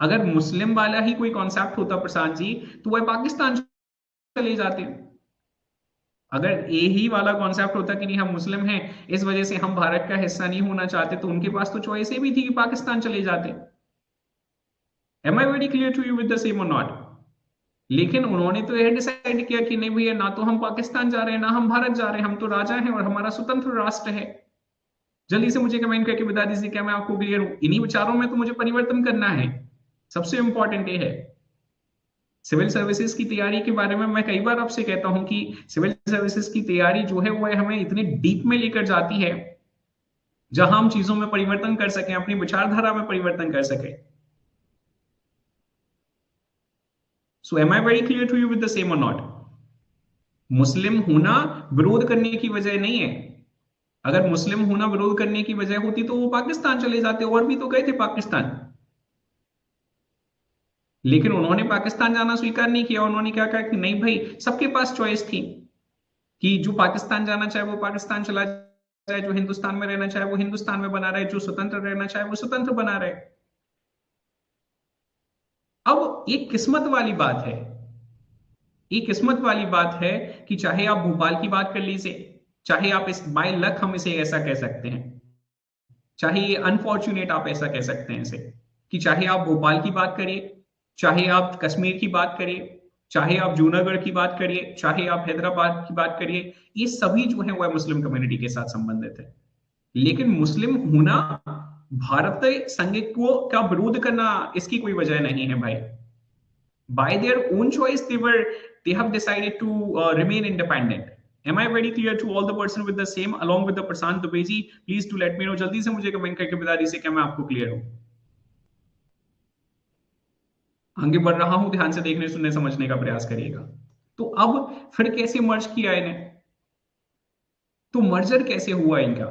अगर मुस्लिम वाला ही कोई कॉन्सेप्ट होता प्रशांत जी तो वह पाकिस्तान चले जाते। अगर ये ही वाला कॉन्सेप्ट होता कि नहीं हम मुस्लिम हैं इस वजह से हम भारत का हिस्सा नहीं होना चाहते, तो उनके पास तो चॉइस ये भी थी कि पाकिस्तान चले जाते। Am I very clear to you with the same or not? लेकिन उन्होंने तो यह डिसाइड किया कि नहीं भैया, ना तो हम पाकिस्तान जा रहे हैं ना हम भारत जा रहे हैं, हम तो राजा हैं और हमारा स्वतंत्र राष्ट्र है। जल्दी से मुझे कमेंट करके बता दीजिए क्या मैं आपको क्लियर हूं? इन्हीं विचारों में तो मुझे परिवर्तन करना है, सबसे इंपॉर्टेंट ये है। सिविल सर्विसेज की तैयारी के बारे में मैं कई बार आपसे कहता हूं कि सिविल सर्विसेज की तैयारी जो है वो हमें इतने डीप में लेकर जाती है जहां हम चीजों में परिवर्तन कर सकें, अपनी विचारधारा में परिवर्तन कर सकें। So am I very clear to you with the same or not? Muslim होना विरोध करने की वजह नहीं है। अगर मुस्लिम होना विरोध करने की वजह होती तो वो पाकिस्तान चले जाते, और भी तो गए थे पाकिस्तान। लेकिन उन्होंने पाकिस्तान जाना स्वीकार नहीं किया। उन्होंने क्या कहा कि नहीं भाई, सबके पास चॉइस थी कि जो पाकिस्तान जाना चाहे वो पाकिस्तान चला जाए, जो हिंदुस्तान में रहना चाहे वो हिंदुस्तान में बना रहे, जो स्वतंत्र रहना चाहे वो स्वतंत्र बना रहे। अब एक किस्मत वाली बात है, ये किस्मत वाली बात है कि चाहे आप भोपाल की बात कर लीजिए, चाहे आप इस बाय लक हम इसे ऐसा कह सकते हैं, चाहे ये अनफॉर्चुनेट आप ऐसा कह सकते हैं इसे, कि चाहे आप भोपाल की बात करिए, चाहे आप कश्मीर की बात करिए, चाहे आप जूनागढ़ की बात करिए, चाहे आप हैदराबाद की बात करिए, ये सभी जो है वह मुस्लिम कम्युनिटी के साथ संबंधित है। लेकिन मुस्लिम होना भारत संघ को का विरोध करना इसकी कोई वजह नहीं है भाई। By their own choice they have decided to remain independent. Am I very clear to all the person with the same along with the Prashant Dubey ji? Please do let me know. जल्दी से मुझे कमेंट करके बता दीजिए क्या मैं आपको क्लियर हूं? आगे बढ़ रहा हूं, ध्यान से देखने सुनने समझने का प्रयास करिएगा। तो अब फिर कैसे मर्ज किया इन्हें? तो मर्जर कैसे हुआ इनका?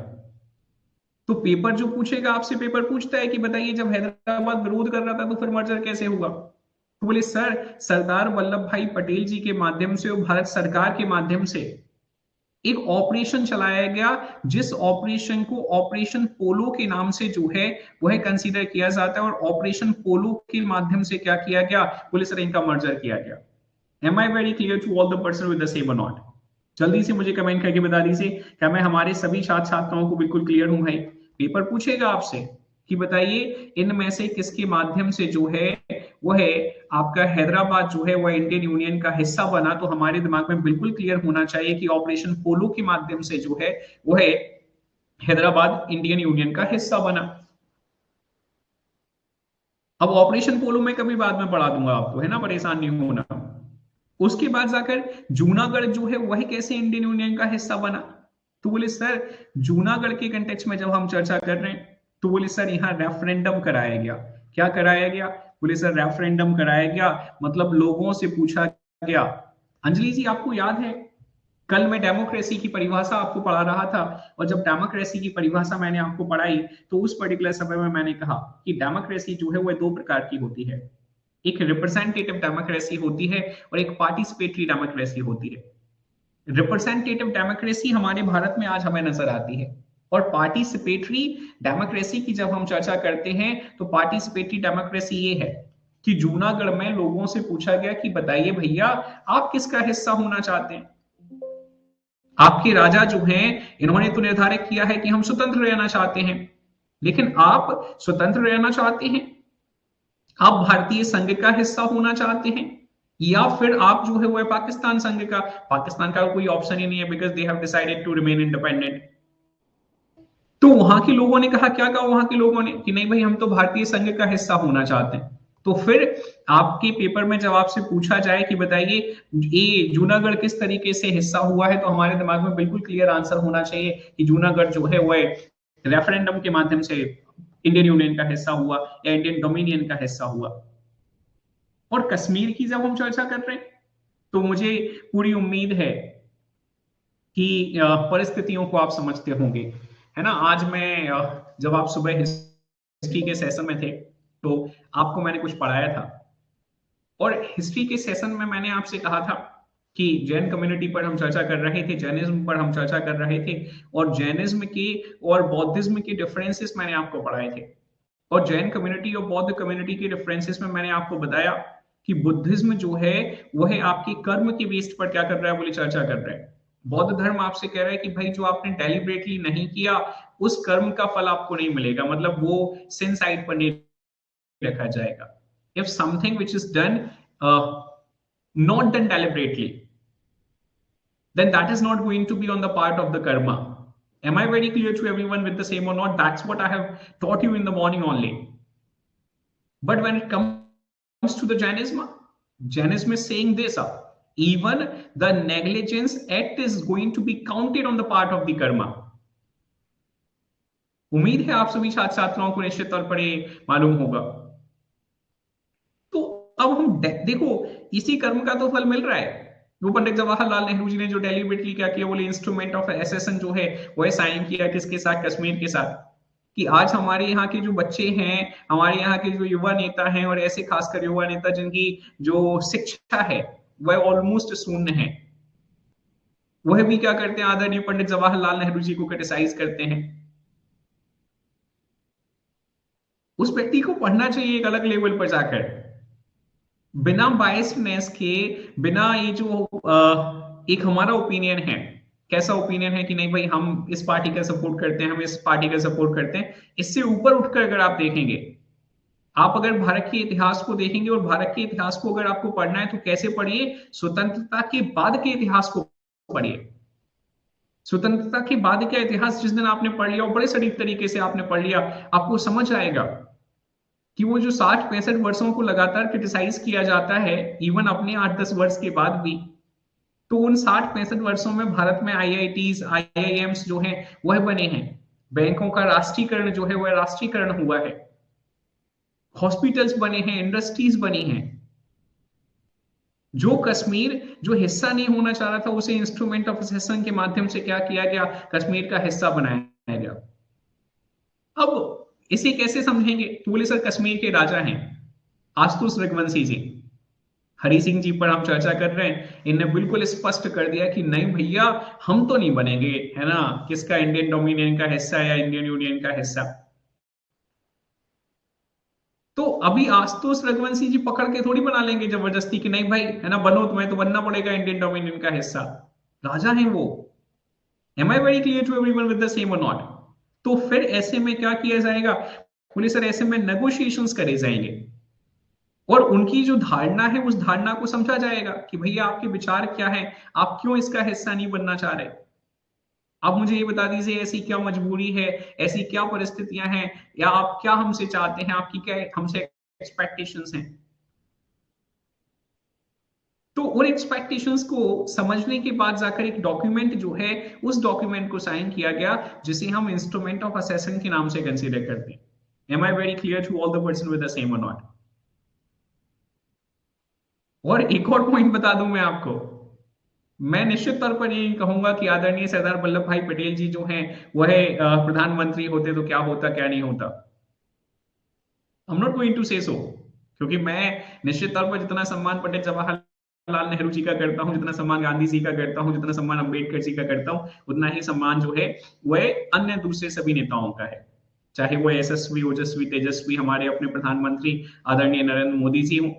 तो पेपर जो पूछेगा आपसे, पेपर पूछता है कि बताइए जब हैदराबाद विरोध कर रहा था तो फिर मर्जर कैसे हुआ? तो बोले सर सरदार वल्लभ भाई पटेल जी के माध्यम से और भारत सरकार के माध्यम से एक ऑपरेशन चलाया गया, जिस ऑपरेशन को ऑपरेशन पोलो के नाम से जो है वह कंसीडर किया जाता है। और ऑपरेशन पोलो के माध्यम से क्या किया गया? बोले सर इनका मर्जर किया गया। Am I very clear to all the person with the same or not? जल्दी से मुझे कमेंट करके बता दीजिए क्या मैं हमारे सभी छात्र छात्राओं को बिल्कुल क्लियर हूं भाई? पेपर पूछेगा आपसे कि बताइए इनमें से किसके माध्यम से जो है वो है आपका हैदराबाद जो है वह इंडियन यूनियन का हिस्सा बना, तो हमारे दिमाग में बिल्कुल क्लियर होना चाहिए कि ऑपरेशन पोलो के माध्यम से जो है वो है हैदराबाद इंडियन यूनियन का हिस्सा बना। अब ऑपरेशन पोलो में कभी बाद में पढ़ा दूंगा आपको, है ना, परेशान नहीं होना। उसके बाद जाकर जूनागढ़ जो है वह कैसे इंडियन यूनियन का हिस्सा बना। तो बोले सर जूनागढ़ के कंटेक्स्ट में जब हम चर्चा कर रहे हैं, तो बोले सर यहाँ रेफरेंडम कराया गया। क्या कराया गया? बोले सर रेफरेंडम कराया गया, मतलब लोगों से पूछा गया। अंजलि जी आपको याद है कल मैं डेमोक्रेसी की परिभाषा आपको पढ़ा रहा था, और जब डेमोक्रेसी की परिभाषा मैंने आपको पढ़ाई तो उस पर्टिकुलर समय में मैंने कहा कि डेमोक्रेसी जो है वह दो प्रकार की होती है। एक रिप्रेजेंटेटिव डेमोक्रेसी होती है और एक पार्टिसिपेटरी डेमोक्रेसी होती है। रिप्रेजेंटेटिव डेमोक्रेसी हमारे भारत में आज हमें नजर आती है, और पार्टिसिपेटरी डेमोक्रेसी की जब हम चर्चा करते हैं तो पार्टिसिपेटरी डेमोक्रेसी ये है कि जूनागढ़ में लोगों से पूछा गया कि बताइए भैया आप किसका हिस्सा होना चाहते हैं। आपके राजा जो हैं इन्होंने तो निर्धारित किया है कि हम स्वतंत्र रहना चाहते हैं, लेकिन आप स्वतंत्र रहना चाहते हैं, आप भारतीय संघ का हिस्सा होना चाहते हैं, या फिर आप जो है वो है पाकिस्तान संघ का। पाकिस्तान का कोई ऑप्शन ही नहीं है, because they have decided to remain independent. तो वहां के लोगों ने कहा, क्या कहा वहां के लोगों ने कि नहीं भाई हम तो भारतीय संघ का हिस्सा होना चाहते हैं। तो फिर आपके पेपर में जब आपसे पूछा जाए कि बताइए ये जूनागढ़ किस तरीके से हिस्सा हुआ है, तो हमारे दिमाग में बिल्कुल क्लियर आंसर होना चाहिए कि जूनागढ़ जो है वह रेफरेंडम के माध्यम से इंडियन यूनियन का हिस्सा हुआ या इंडियन डोमिनियन का हिस्सा हुआ। और कश्मीर की जब हम चर्चा कर रहे हैं तो मुझे पूरी उम्मीद है कि परिस्थितियों को आप समझते होंगे, है ना। आज मैं जब आप सुबह हिस्ट्री के सेशन में थे तो आपको मैंने कुछ पढ़ाया था, और हिस्ट्री के सेशन में मैंने आपसे कहा था कि जैन कम्युनिटी पर हम चर्चा कर रहे थे, जैनिज्म पर हम चर्चा कर रहे थे, और जैनिज्म के और बौद्धिज्म के डिफरेंसेस मैंने आपको पढ़ाए थे। और जैन कम्युनिटी और बौद्ध कम्युनिटी के डिफरेंसेस में मैंने आपको बताया कि बुद्धिज्म जो है वह आपके कर्म के बेस्ड पर क्या कर रहा है, बोले चर्चा कर रहा है। बौद्ध धर्म आपसे कह रहा है कि भाई जो आपने डेलिबरेटली नहीं किया उस कर्म का फल आपको नहीं मिलेगा, मतलब वो सिन साइड पर नहीं रखा जाएगा। If something which is done not done deliberately, then that is not going to be on the part of the karma. Am I very clear to everyone with the same or not? That's what I have taught you in the morning only. But when it comes to the Jainism is saying this up. Even the negligence act is going to be counted on the part of the karma. उम्मीद है आप सभी छात्र छात्राओं को निश्चित तौर पर ये मालूम होगा। तो अब हम देखो इसी कर्म का तो फल मिल रहा है। वो पंडित जवाहरलाल नेहरू जी ने जो डेलिबरेटली क्या किया, बोले इंस्ट्रूमेंट ऑफ एसेसन जो है वह साइन किया किसके साथ, कश्मीर के साथ। कि आज हमारे यहाँ के जो बच्चे हैं, हमारे यहाँ के जो युवा नेता हैं, और ऐसे खासकर युवा नेता जिनकी जो शिक्षा है वह ऑलमोस्ट शून्य है, वह भी क्या करते हैं, आदरणीय पंडित जवाहरलाल नेहरू जी को क्रिटिसाइज करते हैं। उस व्यक्ति को पढ़ना चाहिए एक अलग लेवल पर जाकर, बिना बायसनेस के, बिना ये जो एक हमारा ओपिनियन है, कैसा ओपिनियन है कि नहीं भाई हम इस पार्टी का सपोर्ट करते हैं, हम इस पार्टी का सपोर्ट करते हैं, इससे ऊपर उठकर अगर आप देखेंगे, आप अगर भारत के इतिहास को देखेंगे, और भारत के इतिहास को अगर आपको पढ़ना है तो कैसे पढ़िए, स्वतंत्रता के बाद के इतिहास को पढ़िए। स्वतंत्रता के बाद का इतिहास जिस दिन आपने पढ़ लिया, और बड़े सटीक तरीके से आपने पढ़ लिया, आपको समझ आएगा कि वो जो 60-65 वर्षों को लगातार क्रिटिसाइज किया जाता है, इवन अपने 8-10 वर्ष के बाद भी, तो उन 60-65 वर्षों में भारत में आईआईटीज, आईआईएम्स जो हैं वह बने हैं, बैंकों का राष्ट्रीयकरण जो है वह राष्ट्रीयकरण हुआ है, हॉस्पिटल्स बने हैं, इंडस्ट्रीज बनी हैं। जो कश्मीर जो हिस्सा नहीं होना चाह रहा था, उसे इंस्ट्रूमेंट ऑफ सेशन के माध्यम से क्या किया गया, कश्मीर का हिस्सा बनाया गया। अब इसे कैसे समझेंगे, तो बोले सर कश्मीर के राजा हैं आशुतोष रघुवंशी जी, हरि सिंह जी पर हम चर्चा कर रहे हैं, इन्हें बिल्कुल स्पष्ट कर दिया कि नहीं भैया हम तो नहीं बनेंगे, है ना, किसका, इंडियन डोमिनियन का हिस्सा या इंडियन यूनियन का हिस्सा। तो अभी आशुतोष रघुवंशी जी पकड़ के थोड़ी बना लेंगे जबरदस्ती कि नहीं भाई, है ना, बनो, तुम्हें तो बनना पड़ेगा इंडियन डोमिनियन का हिस्सा, राजा हैं वो। Am I very clear to everyone with the same or not? तो फिर ऐसे में क्या किया जाएगा, बोले सर ऐसे में नेगोशिएशंस करे जाएंगे, और उनकी जो धारणा है उस धारणा को समझा जाएगा कि भैया आपके विचार क्या है, आप क्यों इसका हिस्सा नहीं बनना चाह रहे। आप मुझे ये बता दीजिए ऐसी क्या मजबूरी है, ऐसी क्या परिस्थितियां हैं, या आप क्या हमसे चाहते हैं, आपकी क्या हमसे एक्सपेक्टेशंस हैं। तो उन एक्सपेक्टेशंस को समझने के बाद जाकर एक डॉक्यूमेंट जो है, उस डॉक्यूमेंट को साइन किया गया, जिसे हम इंस्ट्रूमेंट ऑफ असेसन के नाम से कंसीडर करते हैं। Am I very clear to all the person with the same or not? और एक और पॉइंट बता दूं मैं आपको, मैं निश्चित तौर पर ये कहूंगा कि आदरणीय सरदार वल्लभ भाई पटेल जी जो हैं, वह प्रधानमंत्री होते तो क्या होता क्या नहीं होता। I am not going to say so, क्योंकि मैं निश्चित तौर पर जितना सम्मान पंडित जवाहरलाल नेहरू जी का करता हूं, जितना सम्मान गांधी जी का करता हूं, जितना सम्मान अंबेडकर जी का करता हूं, उतना ही सम्मान जो है वह अन्य दूसरे सभी नेताओं का है। चाहे वो यशस्वी, ओजस्वी, तेजस्वी हमारे अपने प्रधानमंत्री आदरणीय नरेंद्र मोदी जी हों,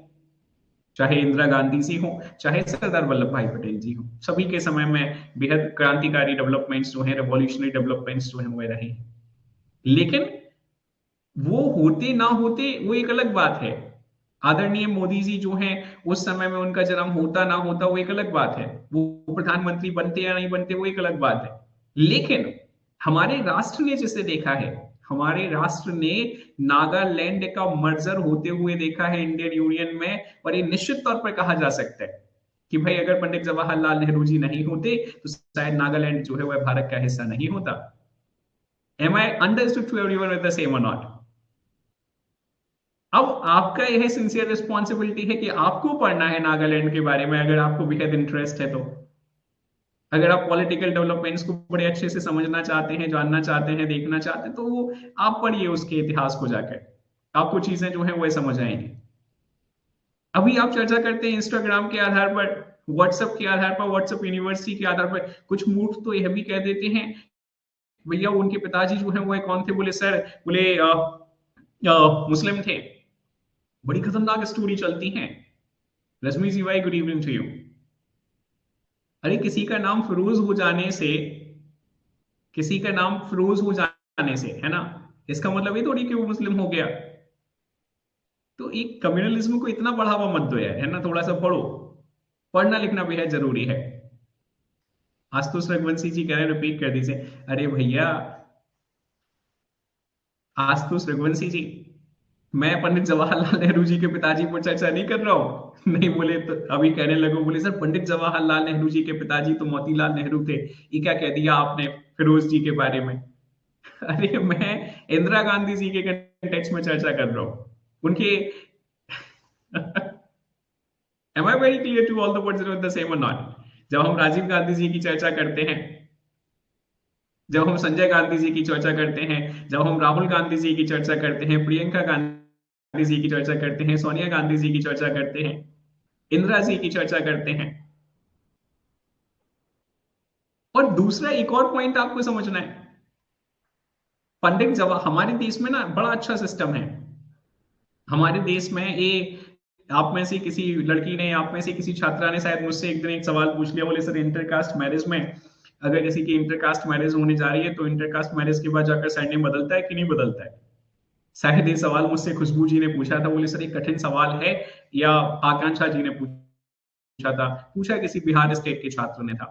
चाहे इंदिरा गांधी जी हो, चाहे सरदार वल्लभ भाई पटेल जी हो, सभी के समय में बेहद क्रांतिकारी डेवलपमेंट्स जो है, रेवोल्यूशनरी डेवलपमेंट्स जो है वो रहे। लेकिन वो होते ना होते वो एक अलग बात है। आदरणीय मोदी जी जो हैं, उस समय में उनका जन्म होता ना होता वो एक अलग बात है। वो प्रधानमंत्री बनते या नहीं बनते वो एक अलग बात है। लेकिन हमारे राष्ट्र ने जिसे देखा है, हमारे राष्ट्र ने नागालैंड का मर्जर होते हुए देखा है इंडियन यूनियन में। और ये निश्चित तौर पर कहा जा सकता है कि भाई अगर पंडित जवाहरलाल नेहरू जी नहीं होते तो शायद नागालैंड जो है वह भारत का हिस्सा नहीं होता। Am I understood to everyone with the same or not? अब आपका यह सिंसियर रिस्पॉन्सिबिलिटी है कि आपको पढ़ना है नागालैंड के बारे में, अगर आपको बेहद इंटरेस्ट है तो। अगर आप पॉलिटिकल डेवलपमेंट्स को बड़े अच्छे से समझना चाहते हैं, जानना चाहते हैं, देखना चाहते हैं, तो वो आप पढ़िए उसके इतिहास को जाकर, आपको चीजें जो है वो समझ आएंगी। अभी आप चर्चा करते हैं इंस्टाग्राम के आधार पर, व्हाट्सएप के आधार पर, व्हाट्सएप यूनिवर्सिटी के आधार पर। कुछ मूर्ख तो यह भी कह देते हैं भैया उनके पिताजी जो है वो कौन थे, बोले सर, बोले मुस्लिम थे। बड़ी खतरनाक स्टोरी चलती है। रश्मि जी भाई, गुड इवनिंग टू यू। अरे किसी का नाम फिरोज हो जाने से, किसी का नाम फिरोज हो जाने से, है ना, इसका मतलब ये थोड़ी कि वो मुस्लिम हो गया। तो एक कम्युनलिज्म को इतना बढ़ावा मत दो यार, है ना, थोड़ा सा पढ़ो। पढ़ना लिखना बेहद जरूरी है। आशुतोष रघुवंशी जी कह रहे हैं रिपीट कर दीजिए। अरे भैया आशुतोष रघुवंशी जी, मैं पंडित जवाहरलाल नेहरू जी के पिताजी पर चर्चा नहीं कर रहा हूं। नहीं बोले तो अभी कहने लगो, बोले सर पंडित जवाहरलाल नेहरू जी के पिताजी तो मोतीलाल नेहरू थे, ये क्या कह दिया आपने फिरोज जी के बारे में। अरे मैं इंदिरा गांधी जी के कंटेक्स्ट में चर्चा कर रहा हूं, उनके am I very clear to all the words with the same or not? जब हम राजीव गांधी जी की चर्चा करते हैं, जब हम संजय गांधी जी की चर्चा करते हैं, जब हम राहुल गांधी जी की चर्चा करते हैं, प्रियंका गांधी जी की चर्चा करते हैं, सोनिया गांधी जी की चर्चा करते हैं, इंदिरा जी की चर्चा करते हैं। और दूसरा एक और पॉइंट आपको समझना है, पंडित जवाहर, हमारे देश में ना बड़ा अच्छा सिस्टम है। हमारे देश में ये, आप में से किसी लड़की ने, आप में से किसी छात्रा ने शायद मुझसे एक दिन एक सवाल पूछ लिया, बोले सर इंटरकास्ट मैरिज में अगर किसी की इंटरकास्ट मैरिज होने जा रही है तो इंटरकास्ट मैरिज के बाद जाकर सरनेम बदलता है कि नहीं बदलता है। शायद ये सवाल मुझसे खुशबू जी ने पूछा था। बोले सर एक कठिन सवाल है, या आकांक्षा जी ने पूछा था, पूछा किसी बिहार स्टेट के छात्र ने था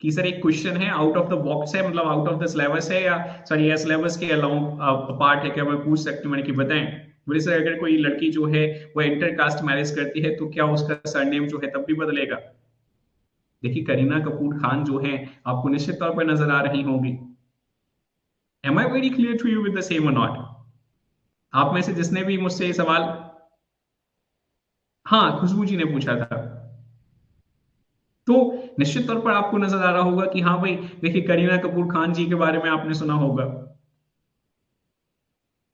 कि सर एक क्वेश्चन है, आउट ऑफ द बॉक्स है, मतलब आउट ऑफ द सिलेबस है, या सॉरी या सिलेबस के अलाउ पार्ट है, क्या मैं पूछ सकती हूँ? मैंने कि बताएं। बोले सर अगर कोई लड़की जो है वो इंटरकास्ट मैरिज करती है तो क्या उसका सरनेम जो है तब भी बदलेगा? देखिए करीना कपूर खान जो है आपको निश्चित तौर पर नजर आ रही होंगी। Am I very clear to you with the same or not? आप में से जिसने भी मुझसे ये सवाल, हाँ खुशबू जी ने पूछा था, तो निश्चित तौर पर आपको नजर आ रहा होगा कि हाँ भाई देखिए करीना कपूर खान जी के बारे में आपने सुना होगा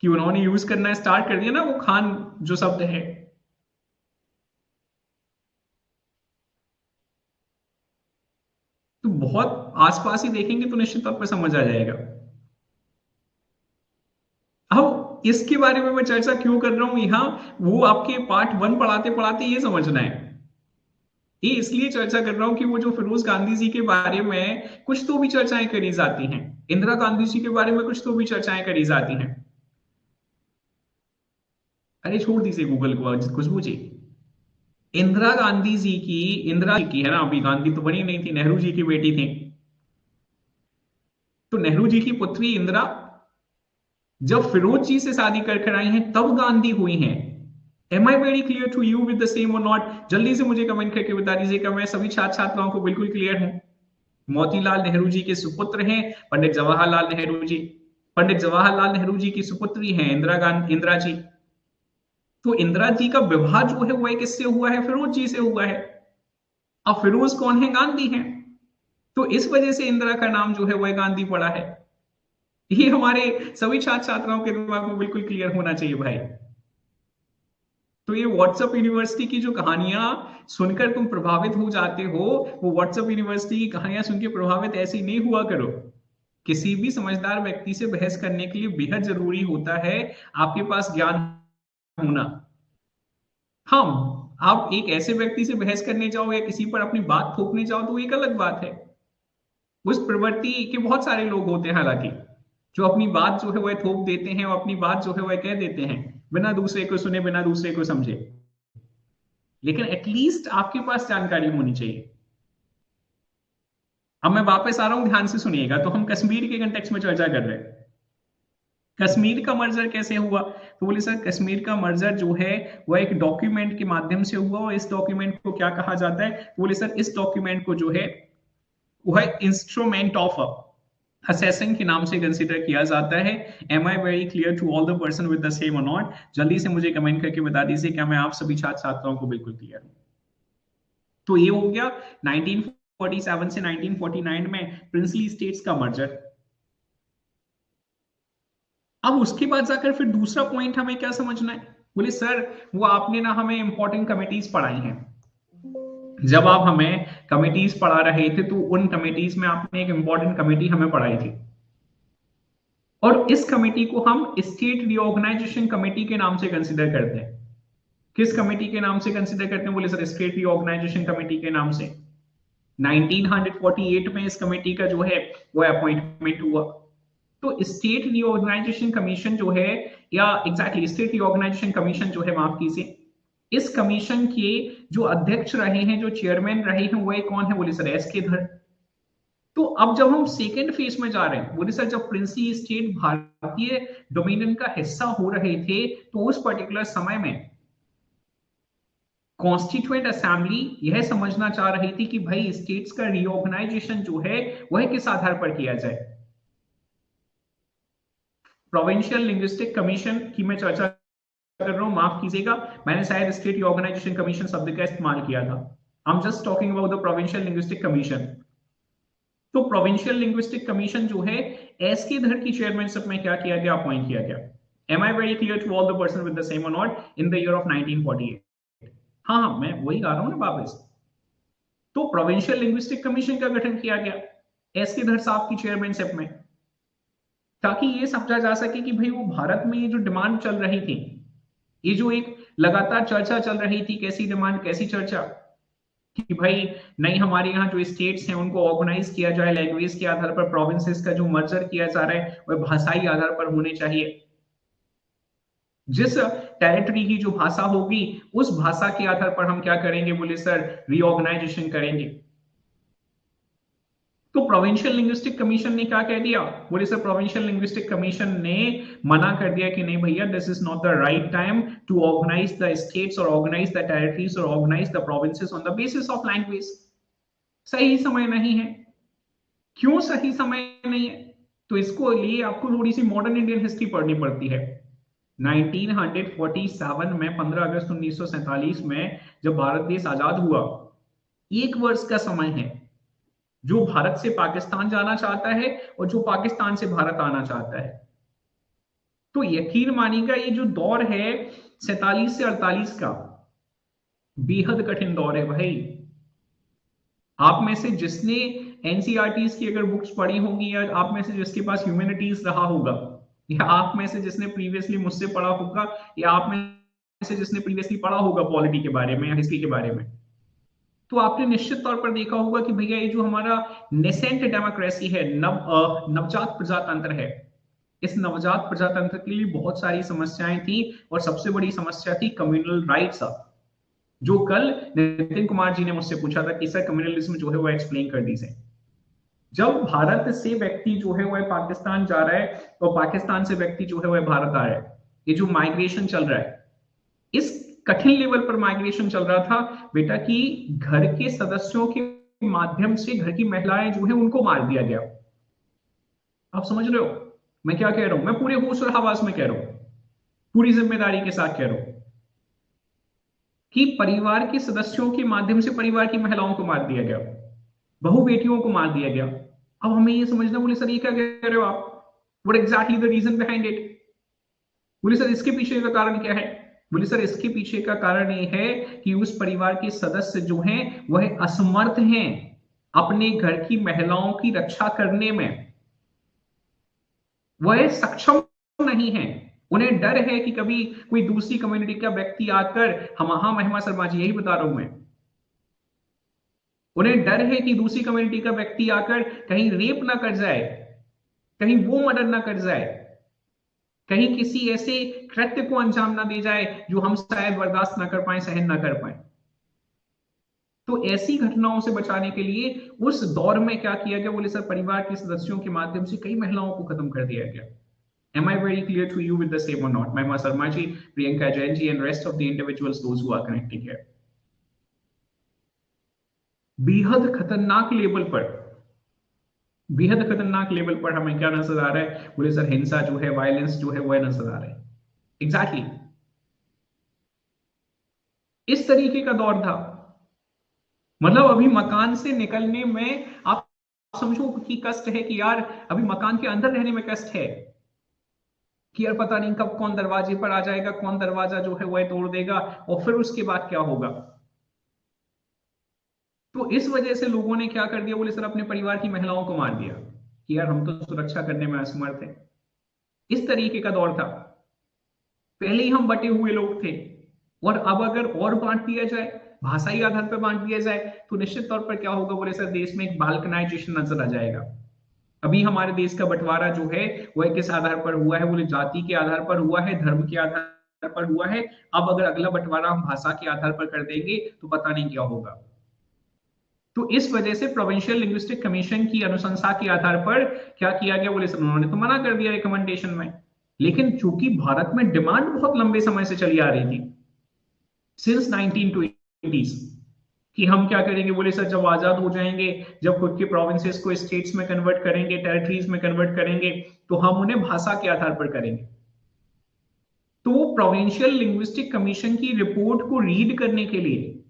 कि उन्होंने यूज करना स्टार्ट कर दिया ना वो खान जो शब्द है। तो बहुत आसपास ही देखेंगे तो निश्चित तौर पर समझ आ जाएगा। अब इसके बारे में मैं चर्चा क्यों कर रहा हूं यहां, वो आपके पार्ट 1 पढ़ाते पढ़ाते ये समझना है। ये इसलिए चर्चा कर रहा हूं कि वो जो फिरोज गांधी जी के बारे में कुछ तो भी चर्चाएं करी जाती हैं, इंदिरा गांधी जी के बारे में कुछ तो भी चर्चाएं करी जाती हैं। अरे छोड़ दीजिए गूगल को खुशबू जी। इंदिरा गांधी जी की, इंदिरा जी की है ना, अभी गांधी तो बनी नहीं थी, नेहरू जी की बेटी थी। तो नेहरू जी की पुत्री इंदिरा जब फिरोज जी से शादी कर आई हैं तब गांधी हुई हैं। Am I very clear to you with the same or not? जल्दी से मुझे कमेंट करके बता दीजिएगा, मैं सभी छात्र छात्राओं को बिल्कुल क्लियर हूं। मोतीलाल नेहरू जी के सुपुत्र हैं पंडित जवाहरलाल नेहरू जी। पंडित जवाहरलाल नेहरू जी की सुपुत्री हैं इंदिरा जी। तो इंदिरा जी का विवाह जो है वह किससे हुआ है? फिरोज जी से हुआ है। अब फिरोज कौन है? गांधी हैं। तो इस वजह से इंदिरा का नाम जो है वह गांधी पड़ा है। ये हमारे सभी छात्र छात्राओं के दिमाग में बिल्कुल क्लियर होना चाहिए भाई। तो ये व्हाट्सएप यूनिवर्सिटी की जो कहानियां सुनकर तुम प्रभावित हो जाते हो, वो व्हाट्सएप यूनिवर्सिटी की कहानियां सुन के प्रभावित ऐसी नहीं हुआ करो। किसी भी समझदार व्यक्ति से बहस करने के लिए बेहद जरूरी होता है आपके पास ज्ञान होना। हम आप एक ऐसे व्यक्ति से बहस करने जाओ या किसी पर अपनी बात थोपने जाओ तो एक अलग बात है। उस प्रवृत्ति के बहुत सारे लोग होते हैं हालांकि, जो अपनी बात जो है वह थोप देते हैं और अपनी बात जो है वह कह देते हैं बिना दूसरे को सुने, बिना दूसरे को समझे। लेकिन एटलीस्ट आपके पास जानकारी होनी चाहिए। अब मैं वापस आ रहा हूं, ध्यान से सुनिएगा। तो हम कश्मीर के कंटेक्स्ट में चर्चा कर रहे हैं। कश्मीर का मर्जर कैसे हुआ? तो बोले सर कश्मीर का मर्जर जो है वह एक डॉक्यूमेंट के माध्यम से हुआ, और इस डॉक्यूमेंट को क्या कहा जाता है? तो बोले सर इस डॉक्यूमेंट को जो है वह इंस्ट्रूमेंट ऑफ असेसिंग के नाम से कंसीडर किया जाता है। Am I very clear to all the person with the same or not? जल्दी से मुझे कमेंट करके बता दीजिए क्या मैं आप सभी छात्र छात्राओं को बिल्कुल क्लियर हूं। तो ये हो गया 1947 से 1949 में प्रिंसली स्टेट्स का मर्जर। अब उसके बाद जाकर फिर दूसरा पॉइंट हमें क्या समझना है? बोले सर वो आपने ना हमें इंपॉर्टेंट कमिटीज पढ़ाई हैं। जब आप हमें कमिटीज पढ़ा रहे थे तो उन कमिटीज में आपने एक इंपॉर्टेंट कमिटी हमें पढ़ाई थी, और इस कमिटी को हम स्टेट रीऑर्गेनाइजेशन कमेटी के नाम से कंसिडर करते हैं। किस कमेटी के नाम से कंसिडर करते हैं? बोले सर स्टेट रीऑर्गेनाइजेशन कमेटी के नाम से। 1948 में इस कमेटी का जो है वो अपॉइंटमेंट हुआ। तो स्टेट रीऑर्गेनाइजेशन कमीशन जो है, या एग्जैक्टली स्टेट रीऑर्गेनाइजेशन कमीशन जो है, माफ कीजिए, इस कमीशन के जो अध्यक्ष रहे हैं, जो चेयरमैन रहे हैं, वो कौन है? बोले सर एस के धर। तो अब जब हम सेकेंड फेज में जा रहे हैं, बोले सर जब प्रिंसली स्टेट भारतीय डोमिनियन का हिस्सा हो रहे थे तो उस पर्टिकुलर समय में कॉन्स्टिट्यूएंट असेंबली यह समझना चाह रही थी कि भाई स्टेट्स का रीऑर्गेनाइजेशन जो है वह किस आधार पर किया जाए। प्रोविंशियल लिंग्विस्टिक कमीशन की मैं चर्चा कर रहा हूं, माफ कीजिएगा, मैंने शायद स्टेट रीऑर्गेनाइजेशन कमीशन शब्द का इस्तेमाल किया था। I am just talking about the provincial linguistic commission. तो प्रोविंशियल लिंग्विस्टिक कमीशन जो है एस के धर की चेयरमैनशिप में क्या किया गया? अपॉइंट किया गया। Am I very clear to all the person with the same or not? In the year of 1948। हाँ, मैं वही गा रहा हूं ना वापस। तो प्रोविंशियल लिंग्विस्टिक कमीशन का गठन किया गया एस के धर साहब की चेयरमैनशिप में, ताकि ये समझा जा सके कि भाई वो भारत में ये जो डिमांड चल रही थी, ये जो एक लगातार चर्चा चल रही थी, कैसी डिमांड, कैसी चर्चा, कि भाई नहीं हमारे यहाँ जो स्टेट्स हैं उनको ऑर्गेनाइज किया जाए लैंग्वेज के आधार पर, प्रोविंसेस का जो मर्जर किया जा रहा है वह भाषाई आधार पर होने चाहिए। जिस टेरिटरी की जो भाषा होगी उस भाषा के आधार पर हम क्या करेंगे? बोले सर रीऑर्गेनाइजेशन करेंगे। तो प्रोविंशियल लिंग्विस्टिक कमीशन ने क्या कह दिया? बोले सर प्रोविंशियल लिंग्विस्टिक कमीशन ने मना कर दिया कि नहीं भैया, this is not the right time to organise the states or organise the territories or organise the provinces on the basis of language. सही समय नहीं है। क्यों सही समय नहीं है? तो इसको लिए आपको थोड़ी सी मॉडर्न इंडियन हिस्ट्री पढ़नी पड़ती है। 1947 में 15 अगस्त 1947 में जब भारत देश आजाद हुआ, एक वर्ष का समय है। जो भारत से पाकिस्तान जाना चाहता है और जो पाकिस्तान से भारत आना चाहता है, तो यकीन मानिएगा ये जो दौर है 47 से 48 का, बेहद कठिन दौर है भाई। आप में से जिसने एनसीईआरटीज की अगर बुक्स पढ़ी होंगी, या आप में से जिसके पास ह्यूमैनिटीज रहा होगा, या आप में से जिसने प्रीवियसली मुझसे पढ़ा होगा, या आप में से जिसने प्रीवियसली पढ़ा होगा पॉलिटी के बारे में या हिस्ट्री के बारे में, तो आपने निश्चित तौर पर देखा होगा कि भैया ये जो हमारा नेसेंट डेमोक्रेसी है, नवजात प्रजातंत्र है, इस नवजात प्रजातंत्र के लिए बहुत सारी समस्याएं थी, और सबसे बड़ी समस्या थी कम्युनल राइट्स। जो कल नितिन कुमार जी ने मुझसे पूछा था कि सर कम्युनलिज्म जो है वो एक्सप्लेन कर दीजिए। जब भारत से व्यक्ति जो है वह पाकिस्तान जा रहा है और पाकिस्तान से व्यक्ति जो है वह भारत आ रहा है, ये जो माइग्रेशन चल रहा है, इस कठिन लेवल पर माइग्रेशन चल रहा था बेटा कि घर के सदस्यों के माध्यम से घर की महिलाएं जो है उनको मार दिया गया। आप समझ रहे हो मैं क्या कह रहा हूं? मैं पूरे होश और हवास में कह रहा हूं, पूरी जिम्मेदारी के साथ कह रहा हूं कि परिवार के सदस्यों के माध्यम से परिवार की महिलाओं को मार दिया गया, बहू बेटियों को मार दिया गया। अब हमें ये समझना, बोले सर ये क्या कह रहे हो आप? What exactly the reason behind it? बोले सर इसके पीछे का कारण क्या है? बोले सर इसके पीछे का कारण ये है कि उस परिवार के सदस्य जो हैं वह असमर्थ हैं अपने घर की महिलाओं की रक्षा करने में, वह सक्षम नहीं है। उन्हें डर है कि कभी कोई दूसरी कम्युनिटी का व्यक्ति आकर, हम हाँ महिमा शर्मा जी यही बता रहा हूं मैं, उन्हें डर है कि दूसरी कम्युनिटी का व्यक्ति आकर कहीं रेप ना कर जाए, कहीं वो मर्डर ना कर जाए, कहीं किसी ऐसे कृत्य को अंजाम ना दे जाए जो हम शायद बर्दाश्त ना कर पाए, सहन ना कर पाए। तो ऐसी घटनाओं से बचाने के लिए उस दौर में क्या किया गया? बोले सर परिवार के सदस्यों के माध्यम से कई महिलाओं को खत्म कर दिया गया। Am I very clear to you with the same or not? Mahima Sharma ji, Priyanka Jain ji, and rest of the individuals, those who are connecting here. बेहद खतरनाक लेवल पर, बेहद खतरनाक लेवल पर हमें क्या नजर आ रहा है? बोले सर हिंसा जो है, वायलेंस जो है वह नजर आ रहा है। एग्जैक्टली इस तरीके का दौर था। मतलब अभी मकान से निकलने में आप समझो कि कष्ट है कि यार अभी मकान के अंदर रहने में कष्ट है कि यार पता नहीं कब कौन दरवाजे पर आ जाएगा, कौन दरवाजा जो है वह तोड़ देगा और फिर उसके बाद क्या होगा। तो इस वजह से लोगों ने क्या कर दिया? बोले सर अपने परिवार की महिलाओं को मार दिया कि यार हम तो सुरक्षा करने में असमर्थ हैं। इस तरीके का दौर था। पहले ही हम बटे हुए लोग थे और अब अगर और बांट दिया जाए, भाषाई आधार पर बांट दिया जाए, तो निश्चित तौर पर क्या होगा? बोले सर देश में एक बाल्कनाइजेशन नजर आ जाएगा। अभी हमारे देश का बंटवारा जो है वह किस आधार पर हुआ है? बोले जाति के आधार पर हुआ है, धर्म के आधार पर हुआ है। अब अगर अगला बंटवारा हम भाषा के आधार पर कर देंगे तो पता नहीं क्या होगा। तो इस वजह से प्रोविंशियल लिंग्विस्टिक कमीशन की अनुशंसा के आधार पर क्या किया गया? बोले सर उन्होंने तो मना कर दिया रिकमेंडेशन में, लेकिन चूंकि भारत में डिमांड बहुत लंबे समय से चली आ रही थी, सिंस 1920s, कि हम क्या करेंगे? बोले सर जब आजाद हो जाएंगे, जब खुद के प्रोविंसेस को स्टेट्स में कन्वर्ट करेंगे, टेरिटरीज में कन्वर्ट करेंगे, तो हम उन्हें भाषा के आधार पर करेंगे। तो प्रोविंशियल लिंग्विस्टिक कमीशन की रिपोर्ट को रीड करने के लिए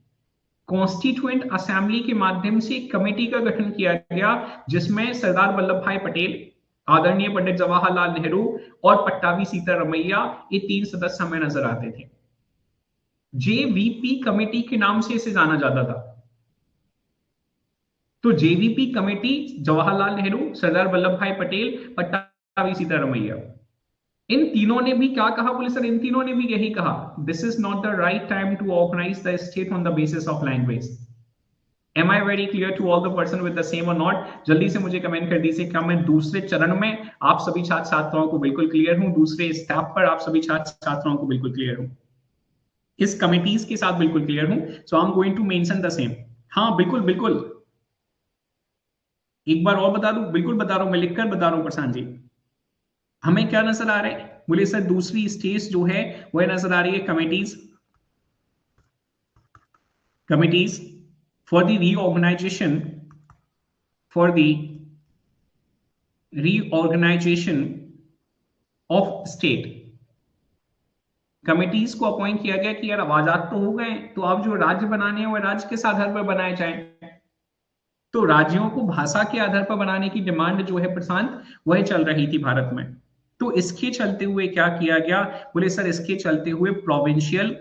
कॉन्स्टिट्यूएंट असेंबली के माध्यम से एक कमेटी का गठन किया गया, जिसमें सरदार वल्लभ भाई पटेल, आदरणीय पंडित जवाहरलाल नेहरू और पट्टाभी सीतारमैया, ये तीन सदस्य हमें नजर आते थे। जेवीपी कमेटी के नाम से इसे जाना जाता था। तो जेवीपी कमेटी, जवाहरलाल नेहरू, सरदार वल्लभ भाई पटेल, पट्टाभी सीतारमैया, इन तीनों ने भी क्या कहा? बोले सर इन तीनों ने भी यही कहा, this is not the right time to organise the state on the basis of language. Am I very clear to all the person with the same or not? जल्दी से मुझे कमेंट कर दीजिए क्या मैं दूसरे चरण में आप सभी छात्र छात्राओं को बिल्कुल क्लियर हूं, दूसरे स्टेप पर आप सभी छात्र छात्राओं को बिल्कुल क्लियर हूं, इस कमिटीज के साथ बिल्कुल क्लियर हूं। So I am going to mention the same. हाँ बिल्कुल बिल्कुल, एक बार और बता दूं, बिल्कुल बता रहा हूं, मैं लिखकर बता रहा हूं प्रशांत जी। हमें क्या नजर आ रहा है? बोले सर दूसरी स्टेज जो है वह नजर आ रही है committees, committees for the reorganisation, for the reorganisation of state. Committees को अपॉइंट किया गया कि यार अब आजाद तो हो गए, तो अब जो राज्य बनाने हैं वह राज्य किस आधार पर बनाए जाएं। तो राज्यों को भाषा के आधार पर बनाने की डिमांड जो है प्रशांत वह चल रही थी भारत में। तो इसके चलते हुए क्या किया गया? बोले सर इसके चलते हुए प्रोविंशियल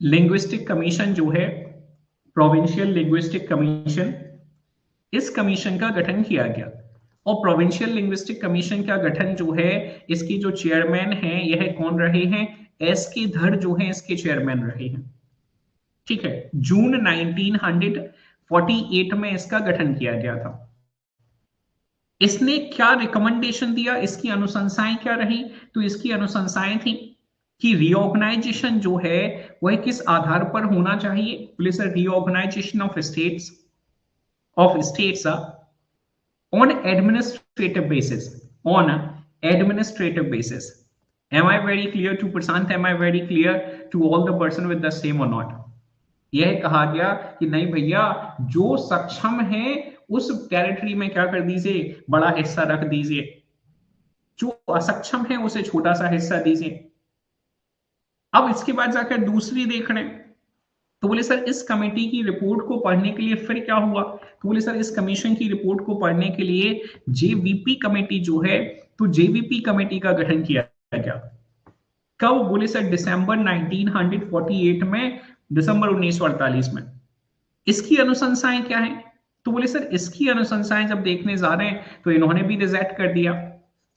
लिंग्विस्टिक कमीशन जो है, प्रोविंशियल लिंग्विस्टिक कमीशन, इस कमीशन का गठन किया गया। और प्रोविंशियल लिंग्विस्टिक कमीशन का गठन जो है, इसकी जो चेयरमैन है यह कौन रहे हैं? एस के धर जो है इसके चेयरमैन रहे हैं। ठीक है, जून 1948 में इसका गठन किया गया था। इसने क्या रिकमेंडेशन दिया? इसकी अनुशंसाएं क्या रही? तो इसकी अनुशंसाएं थी कि रीऑर्गेनाइजेशन जो है वह किस आधार पर होना चाहिए? बोले sir reorganisation of states of states on administrative basis. On administrative basis. Am I very clear to Prashant? Am I very clear to all the person with the same or not? यह कहा गया कि नहीं भैया, जो सक्षम है उस टेरिटरी में क्या कर दीजिए, बड़ा हिस्सा रख दीजिए, जो असक्षम है उसे छोटा सा हिस्सा दीजिए। अब इसके बाद जाकर दूसरी देख रहे हैं, तो बोले सर इस कमेटी की रिपोर्ट को पढ़ने के लिए फिर क्या हुआ, तो बोले सर इस कमीशन की रिपोर्ट को पढ़ने के लिए जेवीपी कमेटी जो है, तो जेवीपी कमेटी का गठन किया गया। कब, बोले सर दिसंबर 1948 में, दिसंबर 1948 में। इसकी अनुशंसाएं क्या है, तो बोले सर इसकी अनुशंसाएं जब देखने जा रहे हैं तो इन्होंने भी रिजेक्ट कर दिया।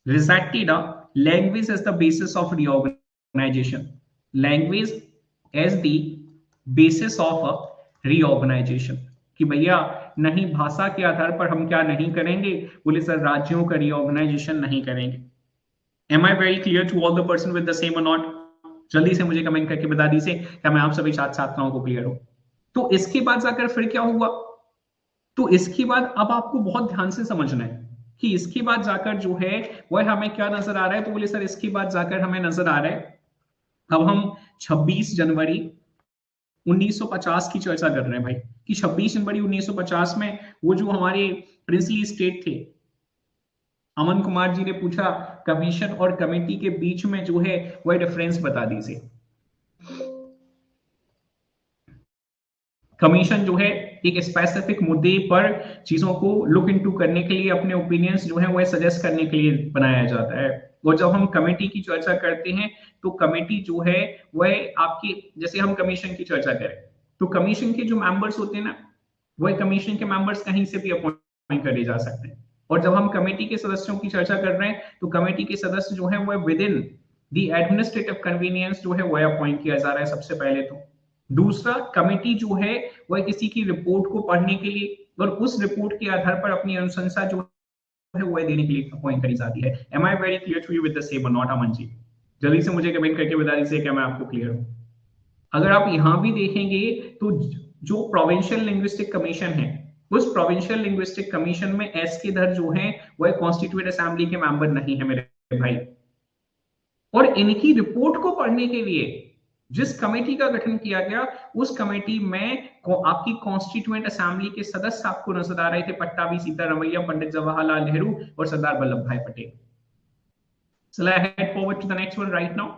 Rejected language as the basis of reorganisation, language as the basis of reorganisation, कि भैया नहीं, भाषा के आधार पर हम क्या नहीं करेंगे, बोले सर राज्यों का रीऑर्गेनाइजेशन नहीं करेंगे। Am I very clear to all the person with the same or not? जल्दी से मुझे कमेंट करके बता दीजिए क्या मैं आप सभी छात्र छात्राओं को क्लियर हूं। तो इसके बाद जाकर फिर क्या हुआ, तो इसके बाद अब आपको बहुत ध्यान से समझना है कि इसके बाद जाकर जो है वह हमें क्या नजर आ रहा है, तो बोले सर इसके बाद जाकर हमें नजर आ रहा है, अब हम 26 जनवरी 1950 की चर्चा कर रहे हैं भाई, कि 26 जनवरी 1950 में वो जो हमारे प्रिंसली स्टेट थे, अमन कुमार जी ने पूछा कमीशन और कमेटी के बीच में जो है वह डिफरेंस बता दीजिए। कमीशन जो है एक स्पेसिफिक मुद्दे पर चीजों को लुक इनटू करने के लिए, अपने ओपिनियंस जो है वह सजेस्ट करने के लिए बनाया जाता है। और जब हम कमेटी की चर्चा करते हैं तो कमेटी जो है वह आपकी, जैसे हम कमीशन की चर्चा करें तो कमीशन के जो मेंबर्स होते हैं ना, वह कमीशन के मेंबर्स कहीं से भी अपॉइंट करे जा सकते हैं। और जब हम कमेटी के सदस्यों की चर्चा कर रहे हैं तो कमेटी के सदस्य जो है वह with in the administrative convenience जो है वह अपॉइंट किया जा रहा है सबसे पहले तो। दूसरा, कमेटी जो है वह किसी की रिपोर्ट को पढ़ने के लिए और उस रिपोर्ट के आधार पर अपनी अनुशंसा जो है वह देने के लिए अपॉइंट करी जाती है। Am I very clear to you with the same or not Aman ji? जल्दी से मुझे कमेंट करके बता दीजिए क्या मैं आपको क्लियर हूं। अगर आप यहां भी देखेंगे तो जो प्रोविंशियल लिंग्विस्टिक कमीशन है, उस प्रोविंशियल लिंग्विस्टिक कमीशन में एस के धर जो है वह कॉन्स्टिट्यूएंट असेंबली के मेंबर नहीं है मेरे भाई। और इनकी रिपोर्ट को पढ़ने के लिए जिस कमेटी का गठन किया गया, उस कमेटी में आपकी कॉन्स्टिट्यूएंट असेंबली के सदस्य आपको नजर आ रहे थे, पट्टाभी सीतारमैया, पंडित जवाहरलाल नेहरू और सरदार वल्लभ भाई पटेल। चला head forward to the next one right now.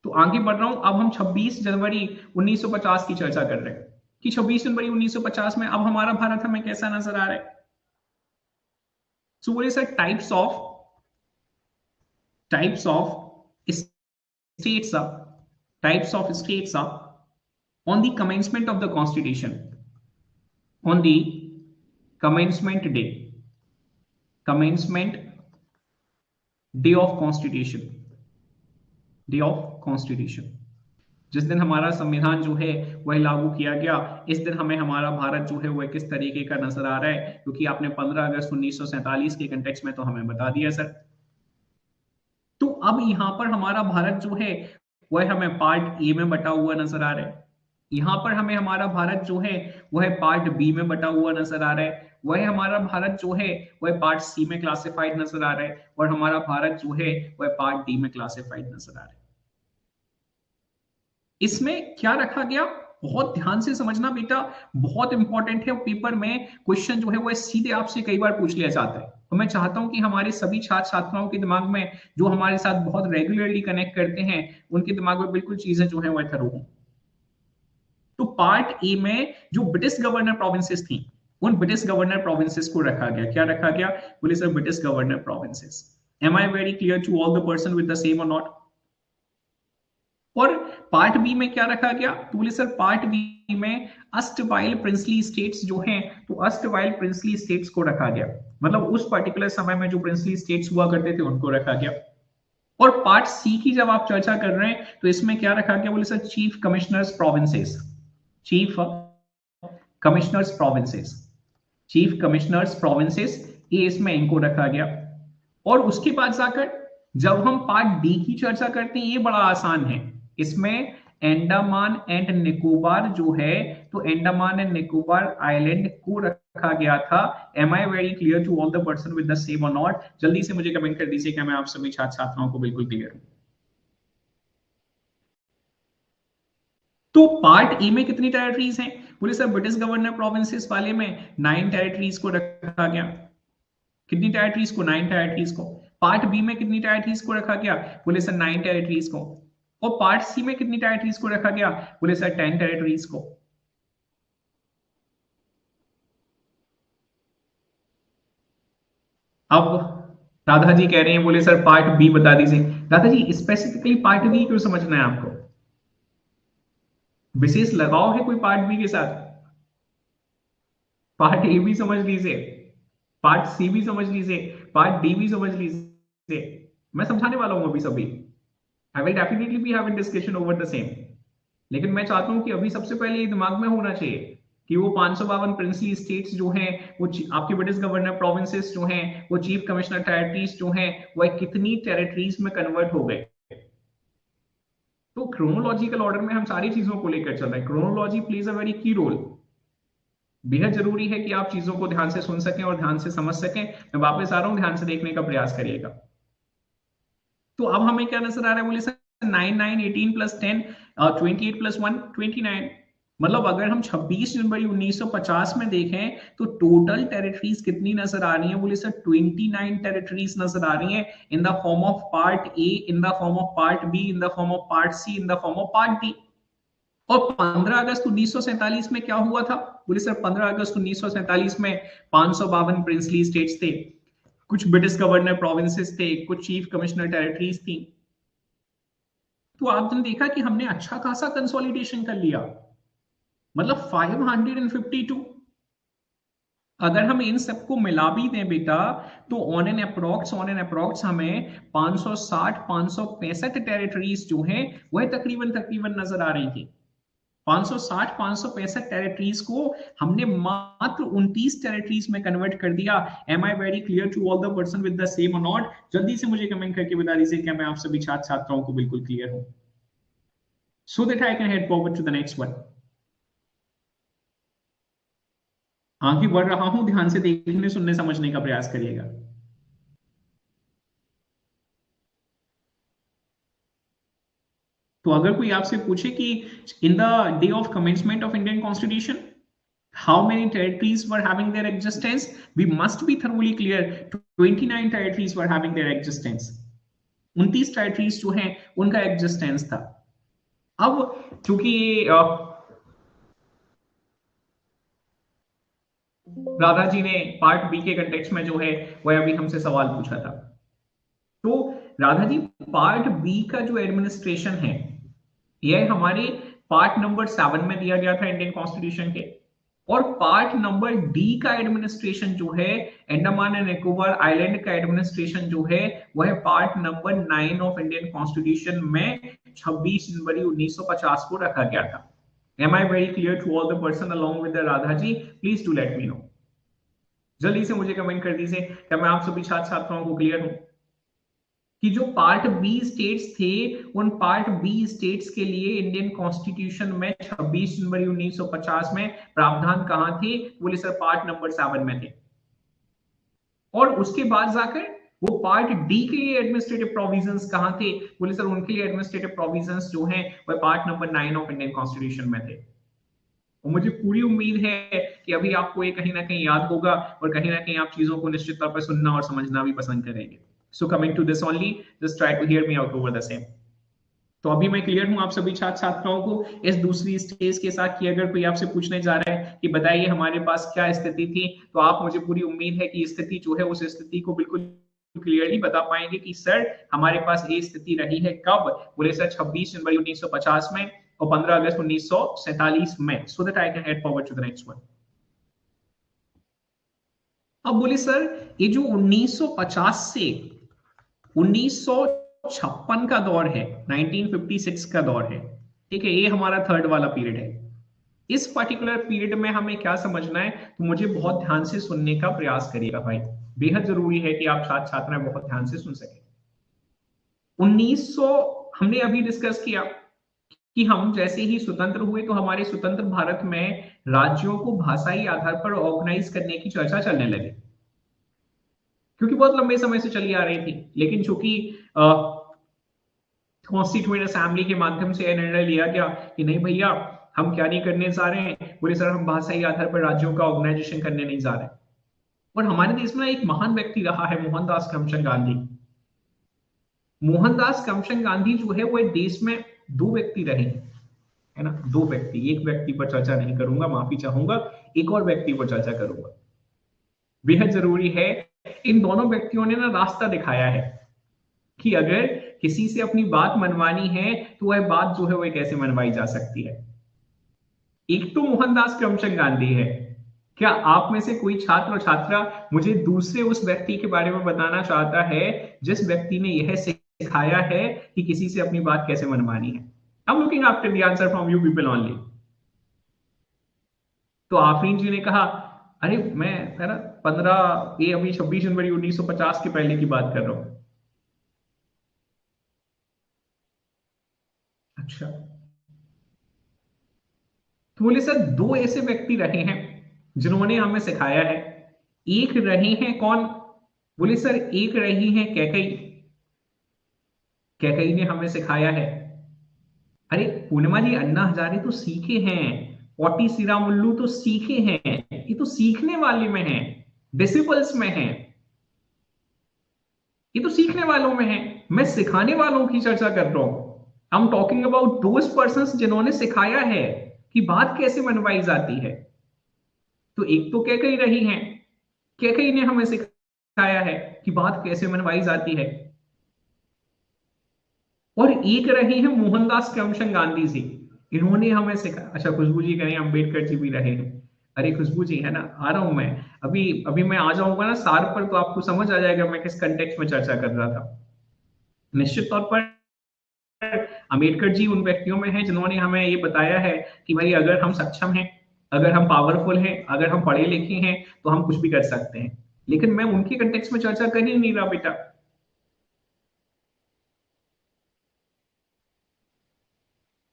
तो आगे बढ़ रहा हूं, अब हम 26 जनवरी 1950 की चर्चा कर रहे हैं कि 26 जनवरी 1950 में अब हमारा भारत हमें कैसा नजर आ रहा है। सो बोले sir types of states on the commencement of the constitution, on the commencement day of constitution, जिस दिन हमारा संविधान जो है वह लागू किया गया, इस दिन हमें हमारा भारत जो है वह किस तरीके का नजर आ रहा है, क्योंकि आपने 15 अगस्त 1947 के कंटेक्स्ट में तो हमें बता दिया सर। तो अब यहां पर हमारा भारत जो है वह हमें पार्ट ए में बटा हुआ नजर आ रहा है, यहां पर हमें हमारा भारत जो है वह पार्ट बी में बटा हुआ नजर आ रहा है, वह हमारा भारत जो है वह पार्ट सी में क्लासिफाइड नजर आ रहा है, और हमारा भारत जो है वह पार्ट डी में क्लासिफाइड नजर आ रहा है। इसमें क्या रखा गया, बहुत ध्यान से समझना बेटा, बहुत इंपॉर्टेंट है। पेपर में क्वेश्चन जो है वह सीधे आपसे कई बार पूछ लिया जाता है, तो मैं चाहता हूं कि हमारे सभी छात्र छात्राओं के दिमाग में, जो हमारे साथ बहुत रेगुलरली कनेक्ट करते हैं, उनके दिमाग में बिल्कुल चीजें जो है वह थरो हों। तो पार्ट ए में जो ब्रिटिश गवर्नर प्रोविंसेस थी, उन ब्रिटिश गवर्नर प्रोविंसेस को रखा गया। क्या रखा गया, बोले sir British governor provinces. Am I very clear to all the person with the same or not? और पार्ट बी में क्या रखा गया, तो बोले सर पार्ट बी में अष्टवाइल प्रिंसली स्टेट्स जो हैं, तो अष्टवाइल प्रिंसली स्टेट्स को रखा गया, मतलब उस पर्टिकुलर समय में जो प्रिंसली स्टेट्स हुआ करते थे उनको रखा गया। और पार्ट सी की जब आप चर्चा कर रहे हैं तो इसमें क्या रखा गया, बोले sir chief commissioners provinces, chief commissioners provinces, ये इसमें इनको रखा गया। और उसके बाद जाकर जब हम पार्ट डी की चर्चा करते हैं, ये बड़ा आसान है, इसमें अंडमान एंड निकोबार जो है, तो अंडमान एंड निकोबार आइलैंड को रखा गया था। Am I very clear to all the person with the same or not? जल्दी से मुझे कमेंट कर दीजिए क्या मैं आप सभी छात्र छात्राओं को बिल्कुल क्लियर हूं। तो पार्ट ए में कितनी टेरिटरीज हैं? बोले सर ब्रिटिश गवर्नर प्रोविंसेस वाले में 9 टेरिटरीज को रखा गया। कितनी टेरिटरीज को? 9 टेरिटरीज को। पार्ट बी में कितनी टेरिटरीज को रखा गया? बोले सर 9 टेरिटरीज को। और पार्ट सी में कितनी टेरिटरीज को रखा गया? बोले सर 10 टेरिटरीज को। अब राधा जी कह रहे हैं, बोले सर पार्ट बी बता दीजिए। Radha ji specifically part B क्यों समझना है आपको? विशेष लगाव है कोई पार्ट बी के साथ? पार्ट ए भी समझ लीजिए, पार्ट सी भी समझ लीजिए, पार्ट डी भी समझ लीजिए। मैं समझाने वाला हूं अभी सभी। I will definitely be having discussion over the same. लेकिन मैं चाहता हूं कि अभी सबसे पहले ये दिमाग में होना चाहिए कि वो 552 प्रिंसली स्टेट्स जो हैं, वो आपके ब्रिटिश गवर्नर प्रोविंसेस जो हैं, वो चीफ कमिश्नर टेरिटरीज जो हैं, वो कितनी टेरिटरीज में कन्वर्ट हो गए। तो क्रोनोलॉजिकल ऑर्डर में हम सारी चीजों को लेकर चल रहे हैं। क्रोनोलॉजी प्लेज अ वेरी की रोल। बेहद जरूरी है कि आप चीजों को ध्यान से सुन सकें और ध्यान से समझ सकें। मैं वापस आ रहा हूं, ध्यान से देखने का प्रयास करिएगा। तो अब हमें क्या नजर आ रहा है? बोले सर 9 9 18 प्लस 10 28 प्लस 1 29। मतलब अगर हम 26 जनवरी 1950 में देखें तो टोटल टेरिटरीज कितनी नजर आ रही है? बोले सर 29 टेरिटरीज नजर आ रही हैं, in the form of part A, in the form of part B, in the form of part C, in the form of part D. और 15 अगस्त 1947 में क्या हुआ था? बोले सर 15 अगस्त 1947 में 552 प्रिंसली स्टेट्स थे, कुछ ब्रिटिश गवर्नर प्रोविंसेस थे, कुछ चीफ कमिश्नर टेरिटरीज थी। तो आपने देखा कि हमने अच्छा खासा कंसोलिडेशन कर लिया, मतलब 552। अगर हम इन सबको मिला भी दें बेटा, तो ऑन एन अप्रोक्स हमें 560 565 टेरिटरीज जो हैं वह तकरीबन तकरीबन नजर आ रही थी। 560 565 टेरिटरीज को हमने मात्र 29 टेरिटरीज में कन्वर्ट कर दिया। Am I very clear to all the person with the same or not? जल्दी से मुझे कमेंट करके बता दीजिए क्या मैं आप सभी छात्र छात्राओं को बिल्कुल क्लियर हूं, so that I can head forward to the next one. आगे बढ़ रहा हूं, ध्यान से देखने सुनने समझने का प्रयास करिएगा। तो अगर कोई आपसे पूछे कि in the day of commencement of Indian constitution how many territories were having their existence, we must be thoroughly clear 29 territories were having their existence। 29 territories जो हैं उनका एग्जिस्टेंस था। अब क्योंकि ये राधा जी ने पार्ट बी के कंटेक्स्ट में जो है वह अभी हमसे सवाल पूछा था। तो राधा जी पार्ट बी का जो एडमिनिस्ट्रेशन है यह हमारे पार्ट नंबर 7 में दिया गया था इंडियन कॉन्स्टिट्यूशन के। और पार्ट नंबर डी का एडमिनिस्ट्रेशन जो है, अंडमान एंड निकोबार आइलैंड का एडमिनिस्ट्रेशन जो है, वह part number 9 of Indian constitution में 26 जनवरी 1950 को रखा गया था। Am I very clear to all the person along with Radha ji? Please to let me know. जल्दी से मुझे कमेंट कर दीजिए क्या मैं आप सभी छात्र छात्राओं को क्लियर हूं कि जो पार्ट बी स्टेट्स थे, उन पार्ट बी स्टेट्स के लिए इंडियन कॉन्स्टिट्यूशन में 26 जनवरी 1950 में प्रावधान कहां थे? बोले सर पार्ट नंबर 7 में थे। और उसके बाद जाकर वो पार्ट डी के लिए एडमिनिस्ट्रेटिव प्रोविजंस कहां थे? बोले सर उनके लिए एडमिनिस्ट्रेटिव प्रोविजंस जो हैं वह part number 9 of Indian constitution में थे। और मुझे पूरी उम्मीद है कि अभी आपको ये कहीं ना कहीं याद होगा और कहीं ना कहीं आप चीजों को निश्चित तौर पर सुनना और समझना भी पसंद करेंगे। So coming to this only, just try to hear me out over the same. तो अभी मैं क्लियर हूं आप सभी छात्र छात्राओं को इस दूसरी स्टेज के साथ कि अगर कोई आपसे पूछने जा रहा है कि बताइए हमारे पास क्या स्थिति थी, तो आप मुझे पूरी उम्मीद है कि स्थिति जो है उस स्थिति को बिल्कुल क्लियरली बता पाएंगे कि सर हमारे पास ये स्थिति रही है कब? बोले सर 26 जनवरी 1950 में और 15 अगस्त 1947 में। So that I can head forward to the next one. अब बोले सर ये जो 1950 से 1956 का दौर है, 1956 का दौर है, ठीक है, ये हमारा थर्ड वाला पीरियड है। इस पर्टिकुलर पीरियड में हमें क्या समझना है, तो मुझे बहुत ध्यान से सुनने का प्रयास करिएगा भाई। बेहद जरूरी है कि आप छात्र छात्राएं बहुत ध्यान से सुन सकें। 1900 हमने अभी डिस्कस किया कि हम जैसे ही स्वतंत्र हुए तो हमारे स्वतंत्र भारत में राज्यों को भाषाई आधार पर ऑर्गेनाइज करने की चर्चा चलने लगी, क्योंकि बहुत लंबे समय से चली आ रही थी। लेकिन चूंकि कॉन्स्टिट्यूएंट असेंबली के माध्यम से यह निर्णय लिया गया कि नहीं भैया, हम क्या नहीं करने जा रहे हैं, बोले सर हम भाषाई आधार पर राज्यों का ऑर्गेनाइजेशन करने नहीं जा रहे। और हमारे देश में एक महान व्यक्ति रहा है मोहनदास करमचंद गांधी। मोहनदास करमचंद गांधी जो है वो एक देश में दो व्यक्ति रहे हैं, है ना, दो व्यक्ति। एक व्यक्ति पर चर्चा नहीं करूंगा, माफी चाहूंगा, एक और व्यक्ति पर चर्चा करूंगा। बेहद जरूरी है, इन दोनों व्यक्तियों ने ना रास्ता दिखाया है कि अगर किसी से अपनी बात मनवानी है तो वह बात जो है वह कैसे मनवाई जा सकती है। एक तो मोहनदास करमचंद गांधी है। क्या आप में से कोई छात्र और छात्रा मुझे दूसरे उस व्यक्ति के बारे में बताना चाहता है जिस व्यक्ति ने यह सिखाया है कि किसी से अपनी बात कैसे मनवानी है? I am looking after the answer from you people only. तो आफरीन जी ने कहा, अरे मैं है ना 15 ये अभी 26 जनवरी 1950 के पहले की बात कर रहा हूं। अच्छा। तो बोले सर दो ऐसे व्यक्ति रहे हैं जिन्होंने हमें सिखाया है। एक रहे हैं कौन? बोले सर एक रही है कैकई। कैकई ने हमें सिखाया है। अरे पूर्णिमा जी, अन्ना हजारे तो सीखे हैं, पोटी श्रीरामुल्लू तो सीखे हैं, ये तो सीखने वाले में है, डिसिपल्स में है, ये तो सीखने वालों में है। मैं सिखाने वालों की चर्चा कर रहा हूं। I am talking about those person जिन्होंने सिखाया है कि बात कैसे मनवाई जाती है। तो एक तो कैकई रही है, कैकई ने हमें सिखाया है कि बात कैसे मनवाई जाती है। और एक रहे हैं मोहनदास करमचंद गांधी जी, इन्होंने हमें सिखाया। अच्छा, खुशबू जी कहें अंबेडकर जी भी रहे हैं। अरे खुशबू जी, है ना, आ रहा हूं मैं। अभी अभी मैं आ जाऊंगा ना सार पर, तो आपको समझ आ जाएगा मैं किस कंटेक्स्ट में चर्चा कर रहा था। निश्चित तौर पर अंबेडकर जी उन व्यक्तियों में हैं जिन्होंने हमें ये बताया है कि भाई अगर हम सक्षम हैं, अगर हम पावरफुल हैं, अगर हम पढ़े लिखे हैं तो हम कुछ भी कर सकते हैं। लेकिन मैं उनके कंटेक्स्ट में चर्चा कर ही नहीं रहा बेटा।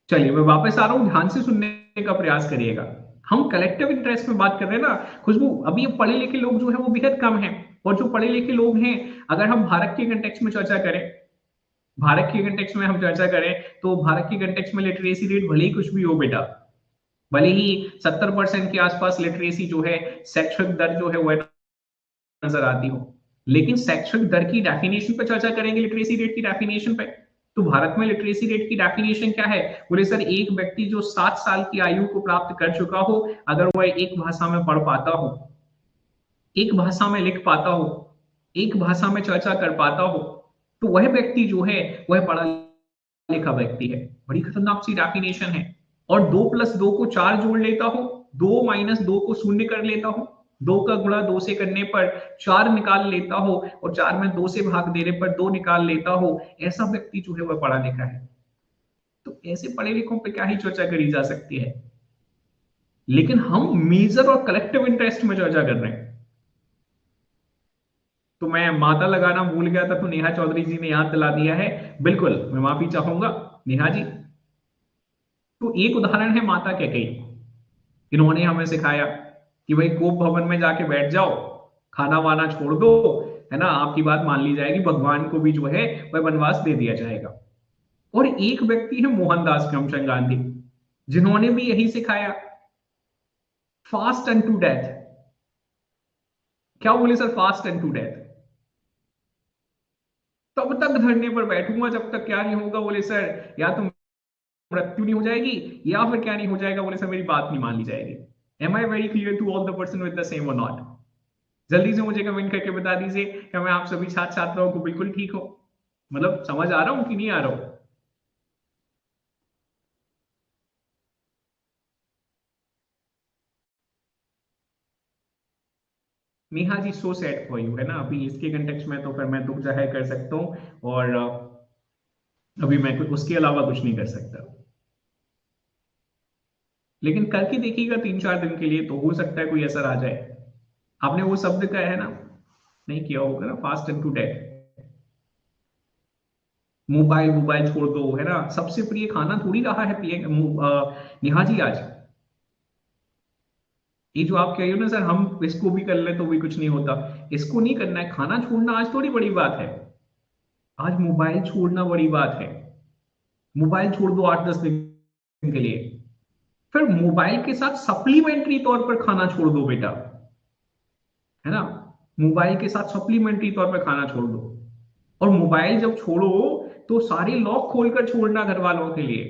चलिए मैं वापस आ रहा हूं, ध्यान से सुनने का प्रयास करिएगा। हम कलेक्टिव इंटरेस्ट में बात कर रहे हैं ना खुशबू। अभी ये पढ़े लिखे लोग जो है वो बेहद कम हैं, और जो पढ़े लिखे लोग हैं, अगर हम भारत के कंटेक्स्ट में चर्चा करें, भारत के कंटेक्स्ट में हम चर्चा करें, तो भारत के कंटेक्स्ट में लिटरेसी रेट भले ही कुछ भी हो बेटा, भले ही 70% के आसपास लिटरेसी जो है, शैक्षिक दर जो है वह नजर आती हो, लेकिन शैक्षिक दर की डेफिनेशन पर चर्चा करेंगे, लिटरेसी रेट की डेफिनेशन पे। तो भारत में लिटरेसी रेट की डेफिनेशन क्या है? बोले सर एक व्यक्ति जो 7 साल की आयु को प्राप्त कर चुका हो, अगर वह एक भाषा में पढ़ पाता हो, एक भाषा में लिख पाता हो, एक भाषा में चर्चा कर पाता हो, तो वह व्यक्ति जो है वह पढ़ा लिखा व्यक्ति है। बड़ी खतरनाक सी डेफिनेशन है। और 2+2 को 4 जोड़ लेता हो, 2-2 को शून्य कर लेता हो, 2 का गुणा 2 से करने पर 4 निकाल लेता हो, और 4 में 2 से भाग देने पर 2 निकाल लेता हो, ऐसा व्यक्ति जो है वह पढ़ा लिखा है। तो ऐसे पढ़े लिखों पे क्या ही चर्चा करी जा सकती है। लेकिन हम मेजर और कलेक्टिव इंटरेस्ट में चर्चा कर रहे हैं। तो मैं माता लगाना भूल गया था, तो नेहा चौधरी जी ने याद दिला दिया है। बिल्कुल मैं माफी चाहूंगा नेहा जी। तो एक उदाहरण है माता कैकेयी। इन्होंने हमें सिखाया कि भाई कोप भवन में जाके बैठ जाओ, खाना वाना छोड़ दो, है ना, आपकी बात मान ली जाएगी, भगवान को भी जो है वह वनवास दे दिया जाएगा। और एक व्यक्ति है मोहनदास करमचंद गांधी, जिन्होंने भी यही सिखाया, फास्ट अनटू डेथ। क्या बोले सर? Fast unto death. तब तक धरने पर बैठूंगा जब तक क्या नहीं होगा, बोले सर, या तो मृत्यु नहीं हो जाएगी, या फिर क्या नहीं हो जाएगा, बोले सर मेरी बात नहीं मान ली जाएगी। Am I very clear to all the person with the same or not? जल्दी से मुझे कमेंट करके बता दीजिए कि मैं आप सभी छात्र छात्राओं को बिल्कुल ठीक हो, मतलब समझ आ रहा हूं कि नहीं आ रहा हूं? Neha ji, so sad for you, है ना। अभी इसके कंटेक्स्ट में तो फिर मैं दुख जाहिर कर सकता हूँ, और अभी मैं कुछ उसके अलावा कुछ नहीं कर सकता। लेकिन करके देखिएगा 3-4 दिन के लिए, तो हो सकता है कोई असर आ जाए। आपने वो शब्द का है ना, नहीं किया होगा ना, fast and to death. Mobile mobile छोड़ दो, है ना। सबसे प्रिय खाना थोड़ी रहा है नेहा जी आज। ये जो आप कह रहे हो ना सर, हम इसको भी कर ले तो भी कुछ नहीं होता, इसको नहीं करना है। खाना छोड़ना आज थोड़ी बड़ी बात है, आज मोबाइल छोड़ना बड़ी बात है। मोबाइल छोड़ दो 8-10 दिन के लिए, फिर मोबाइल के साथ सप्लीमेंट्री तौर पर खाना छोड़ दो बेटा, है ना। मोबाइल के साथ सप्लीमेंट्री तौर पर खाना छोड़ दो। और मोबाइल जब छोड़ो तो सारे लॉक खोलकर छोड़ना, घर वालों के लिए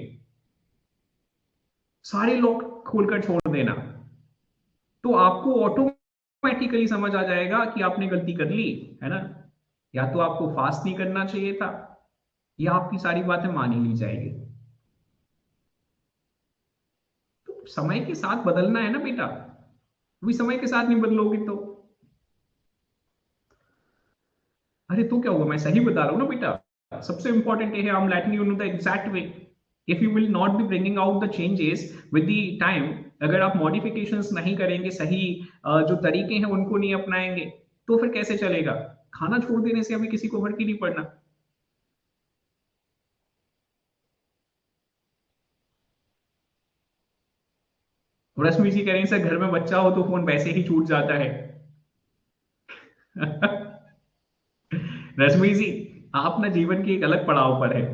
सारे लॉक खोलकर छोड़ देना। तो आपको ऑटोमेटिकली समझ आ जाएगा कि आपने गलती कर ली, है ना। या तो आपको फास्ट नहीं करना चाहिए था, या आपकी सारी बातें मान ही ली जाएगी। तो समय के साथ बदलना है ना बेटा, अभी समय के साथ नहीं बदलोगे तो। अरे तो क्या हुआ, मैं सही बता रहा हूँ ना बेटा। सबसे इंपॉर्टेंट है, I am letting you know the exact way. If you will not be bringing out the changes with the time, अगर आप मॉडिफिकेशंस नहीं करेंगे, सही जो तरीके हैं उनको नहीं अपनाएंगे, तो फिर कैसे चलेगा। खाना छोड़ देने से अभी किसी को फर्क ही नहीं पड़ना। रश्मि जी कह रही हैं सर, घर में बच्चा हो तो फोन वैसे ही छूट जाता है। रश्मि जी, आप ना जीवन के एक अलग पड़ाव पर है।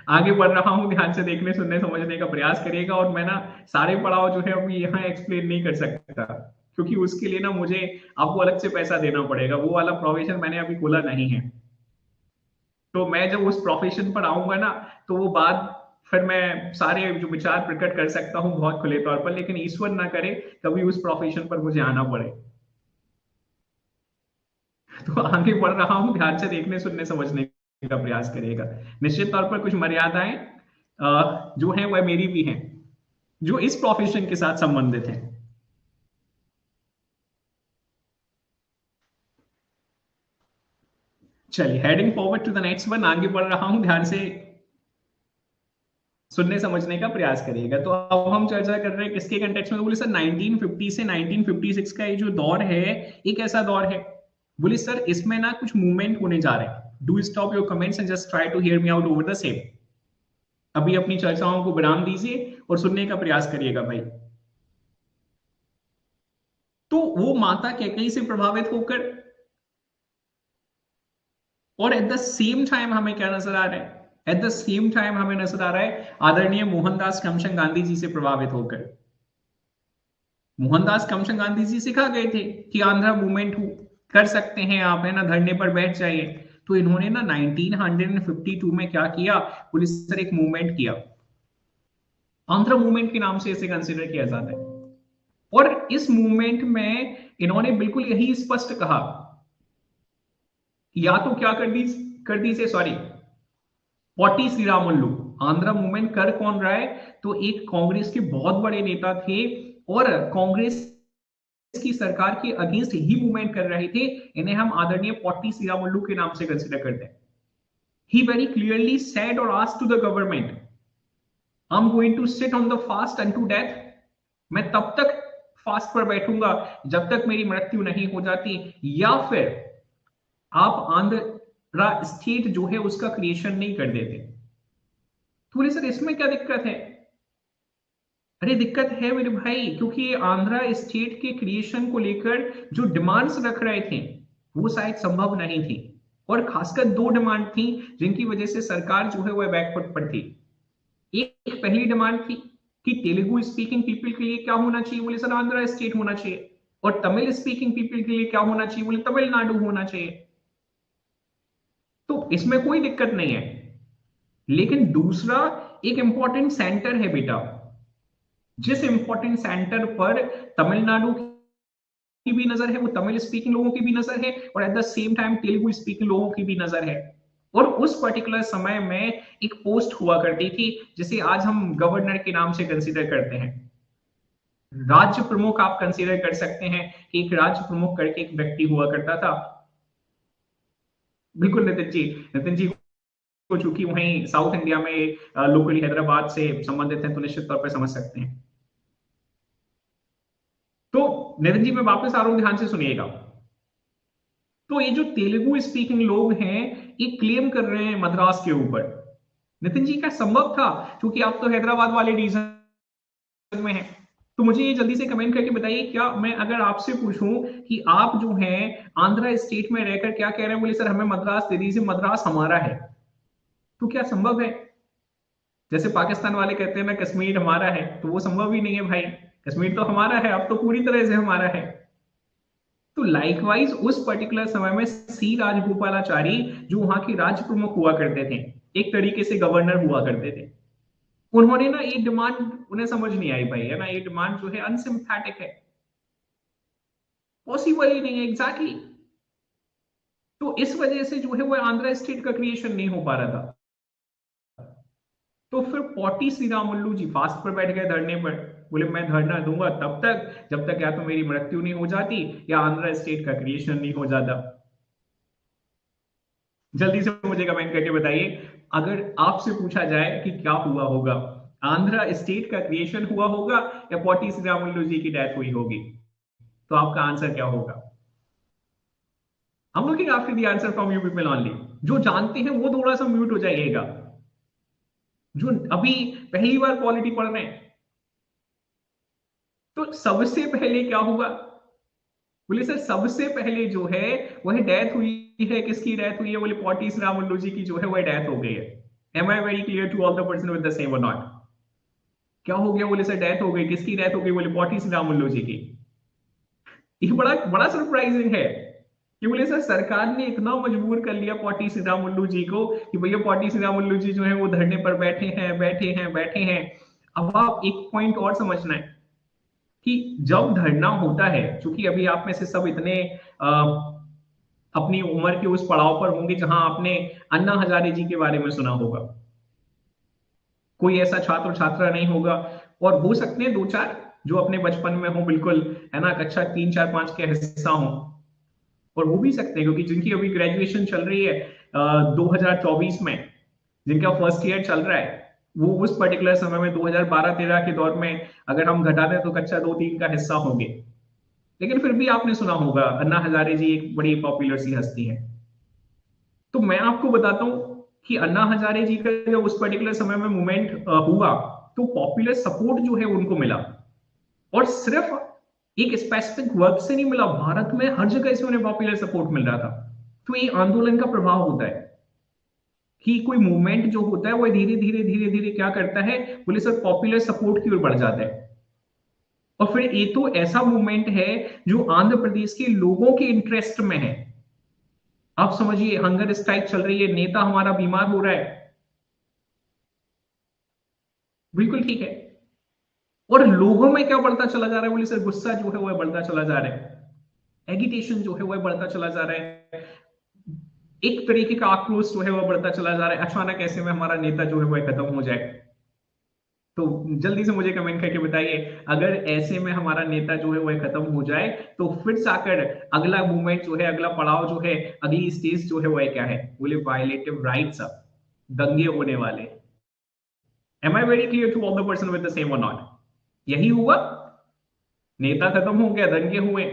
आगे बढ़ रहा हूं, ध्यान से देखने सुनने समझने का प्रयास करिएगा। और मैं ना सारे पड़ाव जो है अभी यहाँ एक्सप्लेन नहीं कर सकता, क्योंकि उसके लिए ना मुझे आपको अलग से पैसा देना पड़ेगा। वो वाला प्रोफेशन मैंने अभी खोला नहीं है। तो मैं जब उस प्रोफेशन पर आऊंगा ना, तो वो बात फिर मैं सारे जो विचार प्रकट कर सकता हूँ बहुत खुले तौर पर, लेकिन ईश्वर ना करे कभी उस प्रोफेशन पर मुझे आना पड़े। तो आगे बढ़ रहा हूं, ध्यान से देखने सुनने समझने का प्रयास करिएगा। निश्चित तौर पर कुछ मर्यादाएं जो हैं वह मेरी भी हैं, जो इस प्रोफेशन के साथ संबंधित हैं। चलिए, heading forward to the next one, आगे बढ़ रहा हूं, ध्यान से सुनने समझने का प्रयास करिएगा। तो अब हम चर्चा कर रहे हैं किसके कंटेक्स्ट में, तो बोले सर 1950 से 1956 का ये जो दौर है, एक ऐसा दौर है, बोले सर इसमें ना कुछ मूवमेंट होने जा रहे हैं। Do stop your comments and just try to hear me out over the same. अभी अपनी चर्चाओं को विराम दीजिए और सुनने का प्रयास करिएगा भाई। तो वो माता कैकेयी से प्रभावित होकर, और एट द सेम टाइम हमें क्या नजर आ रहा है, एट द सेम टाइम हमें नजर आ रहा है आदरणीय मोहनदास करमचंद गांधी जी से प्रभावित होकर। मोहनदास करमचंद गांधी जी सिखा गए थे कि आंध्रा मूवमेंट कर सकते हैं आप, है ना, धरने पर बैठ जाइए। तो इन्होंने ना 1952 में क्या किया, पुलिस सर एक मूवमेंट किया, आंध्रा मूवमेंट के नाम से इसे कंसिडर किया जाता है। और इस मूवमेंट में इन्होंने बिल्कुल यही स्पष्ट कहा, या तो क्या कर दी से सॉरी, पोटी श्रीरामुलु। आंध्रा मूवमेंट कर कौन रहा है, तो एक कांग्रेस के बहुत बड़े नेता थे, और कांग्रेस की सरकार के अगेंस्ट ही मूवमेंट कर रहे थे। इन्हें हम आदरणीय पोटी श्रीरामुलु के नाम से कंसिडर करते हैं। He very clearly said or asked to the government, I am going to sit on the fast unto death. मैं तब तक फास्ट पर बैठूंगा जब तक मेरी मृत्यु नहीं हो जाती, या फिर आप आंध्रा स्टेट जो है उसका क्रिएशन नहीं कर देते। तो बोले सर इसमें क्या दिक्कत है। अरे दिक्कत है मेरे भाई, क्योंकि आंध्रा स्टेट के क्रिएशन को लेकर जो डिमांड्स रख रहे थे वो शायद संभव नहीं थी। और खासकर दो डिमांड थी जिनकी वजह से सरकार जो है वह बैकफुट पर थी। एक पहली डिमांड थी कि तेलुगु स्पीकिंग पीपल के लिए क्या होना चाहिए, बोले सर आंध्रा स्टेट होना चाहिए। और तमिल स्पीकिंग पीपल के लिए क्या होना चाहिए, बोले तमिलनाडु होना चाहिए। तो इसमें कोई दिक्कत नहीं है। लेकिन दूसरा एक इंपॉर्टेंट सेंटर है बेटा, जिस इंपॉर्टेंट सेंटर पर तमिलनाडु की भी नजर है, वो तमिल स्पीकिंग लोगों की भी नजर है, और at the same time Telugu speaking लोगों की भी नजर है। और उस पर्टिकुलर समय में एक पोस्ट हुआ करती थी जिसे आज हम गवर्नर के नाम से कंसीडर करते हैं। राज्य प्रमुख आप कंसीडर कर सकते हैं कि एक राज्य प्रमुख करके एक व्यक्ति हुआ करता था। बिल्कुल नितिन जी, नितिन जी को चूंकि वहीं साउथ इंडिया में लोकली हैदराबाद से संबंधित हैं, तो निश्चित तौर पर समझ सकते हैं। तो नितिन जी मैं वापस आ रहा हूं, ध्यान से सुनिएगा। तो ये जो तेलुगु स्पीकिंग लोग हैं ये क्लेम कर रहे हैं मद्रास के ऊपर। नितिन जी क्या संभव था, क्योंकि आप तो हैदराबाद वाले रीजन में हैं। तो मुझे ये जल्दी से कमेंट करके बताइए, क्या मैं अगर आपसे पूछूं कि आप जो हैं आंध्रा स्टेट में रहकर क्या कह रहे हैं, बोले सर हमें मद्रास दे दीजिए, मद्रास हमारा है, तो क्या संभव है? जैसे पाकिस्तान वाले कहते हैं ना कश्मीर हमारा है, तो वो संभव ही नहीं है भाई। कश्मीर तो हमारा है, अब तो पूरी तरह से हमारा है। तो लाइकवाइज उस पर्टिकुलर समय में सी राजगोपालाचारी जो वहां के राज्य प्रमुख हुआ करते थे, एक तरीके से गवर्नर हुआ करते थे, उन्होंने ना ये डिमांड, उन्हें समझ नहीं आई भाई, है ना, ये डिमांड जो है अनसिम्पैथिक है, पॉसिबल ही नहीं है एग्जैक्टली exactly। तो इस वजह से जो है वो आंध्र स्टेट का क्रिएशन नहीं हो पा रहा था। तो फिर पोटी श्री रामुलु जी फास्ट पर बैठ गए धरने पर, बोले मैं धरना दूंगा तब तक जब तक या तो मेरी मृत्यु नहीं हो जाती या आंध्र स्टेट का क्रिएशन नहीं हो जाता। जल्दी से मुझे कमेंट करके बताइए, अगर आपसे पूछा जाए कि क्या हुआ होगा, आंध्र स्टेट का क्रिएशन हुआ होगा या पोटी श्री रामुलु जी की डेथ हुई होगी, तो आपका आंसर क्या होगा? हम looking after the answer from you people only. जो जानते हैं वो थोड़ा सा म्यूट हो जाइएगा, जो अभी पहली बार पॉलिटी पढ़ रहे हैं। तो सबसे पहले क्या हुआ? बोले सर सबसे पहले जो है वह डेथ हुई है, किसकी डेथ हुई है? बोले पोटी श्री रामुलु जी की जो है वह डेथ हो गई है। Am I very clear to all the person with the same or not? क्या हो गया? बोले सर डेथ हो गई, किसकी डेथ हो गई? बोले पोटी श्री रामुलु जी की। ये बड़ा बड़ा सरप्राइजिंग है कि बोले सर सरकार ने इतना मजबूर कर लिया पोटी श्री रामुलु जी को कि भैया पोटी श्री रामुलु जी जो है वो धरने पर बैठे हैं बैठे हैं बैठे हैं। अब आप एक पॉइंट और समझना है कि जब धरना होता है, क्योंकि अभी आप में से सब इतने अपनी उम्र के उस पड़ाव पर होंगे जहां आपने अन्ना हजारे जी के बारे में सुना होगा, कोई ऐसा छात्र छात्रा नहीं होगा, और हो सकते हैं दो चार जो अपने बचपन में हो, बिल्कुल, है ना, कक्षा 3 4 5 के हिस्सा हो, और हो भी सकते हैं क्योंकि जिनकी अभी ग्रेजुएशन चल रही है 2024 में, जिनका फर्स्ट ईयर चल रहा है, वो उस पर्टिकुलर समय में 2012-13 के दौर में अगर हम घटा दें तो कक्षा 2 3 का हिस्सा होंगे। लेकिन फिर भी आपने सुना होगा, अन्ना हजारे जी एक बड़ी पॉपुलर सी हस्ती है। तो मैं आपको बताता हूं कि अन्ना हजारे जी का जब उस पर्टिकुलर समय में मूवमेंट हुआ, तो पॉपुलर सपोर्ट जो है उनको मिला, और सिर्फ एक स्पेसिफिक वर्ग से नहीं मिला, भारत में हर जगह से उन्हें पॉपुलर सपोर्ट मिल रहा था। तो ये आंदोलन का प्रभाव होता है कि कोई मूवमेंट जो होता है वो धीरे धीरे धीरे धीरे क्या करता है, बोले सर पॉपुलर सपोर्ट की ओर बढ़ जाता है। और फिर ये तो ऐसा मूवमेंट है जो आंध्र प्रदेश के लोगों के इंटरेस्ट में है। आप समझिए, हंगर स्ट्राइक चल रही है, नेता हमारा बीमार हो रहा है, बिल्कुल ठीक है, और लोगों में क्या बढ़ता चला जा रहा है? बोले सर गुस्सा जो है वह बढ़ता चला जा रहा है, एगिटेशन जो है वह बढ़ता चला जा रहा है, एक तरीके का आक्रोश जो है वह बढ़ता चला जा रहा है, अचानक ऐसे में हमारा नेता जो है वह खत्म हो जाए। तो जल्दी से मुझे कमेंट करके बताइए, अगर ऐसे में हमारा नेता जो है वह खत्म हो जाए तो फिर जाकर अगला मूवमेंट जो है, अगला पड़ाव जो है, अगली स्टेज जो है वह क्या है? बोले वायलेटिव राइट्स, दंगे होने वाले। Am I very clear to all the person with the same or not? यही हुआ, नेता खत्म हो गया, दंगे हुए,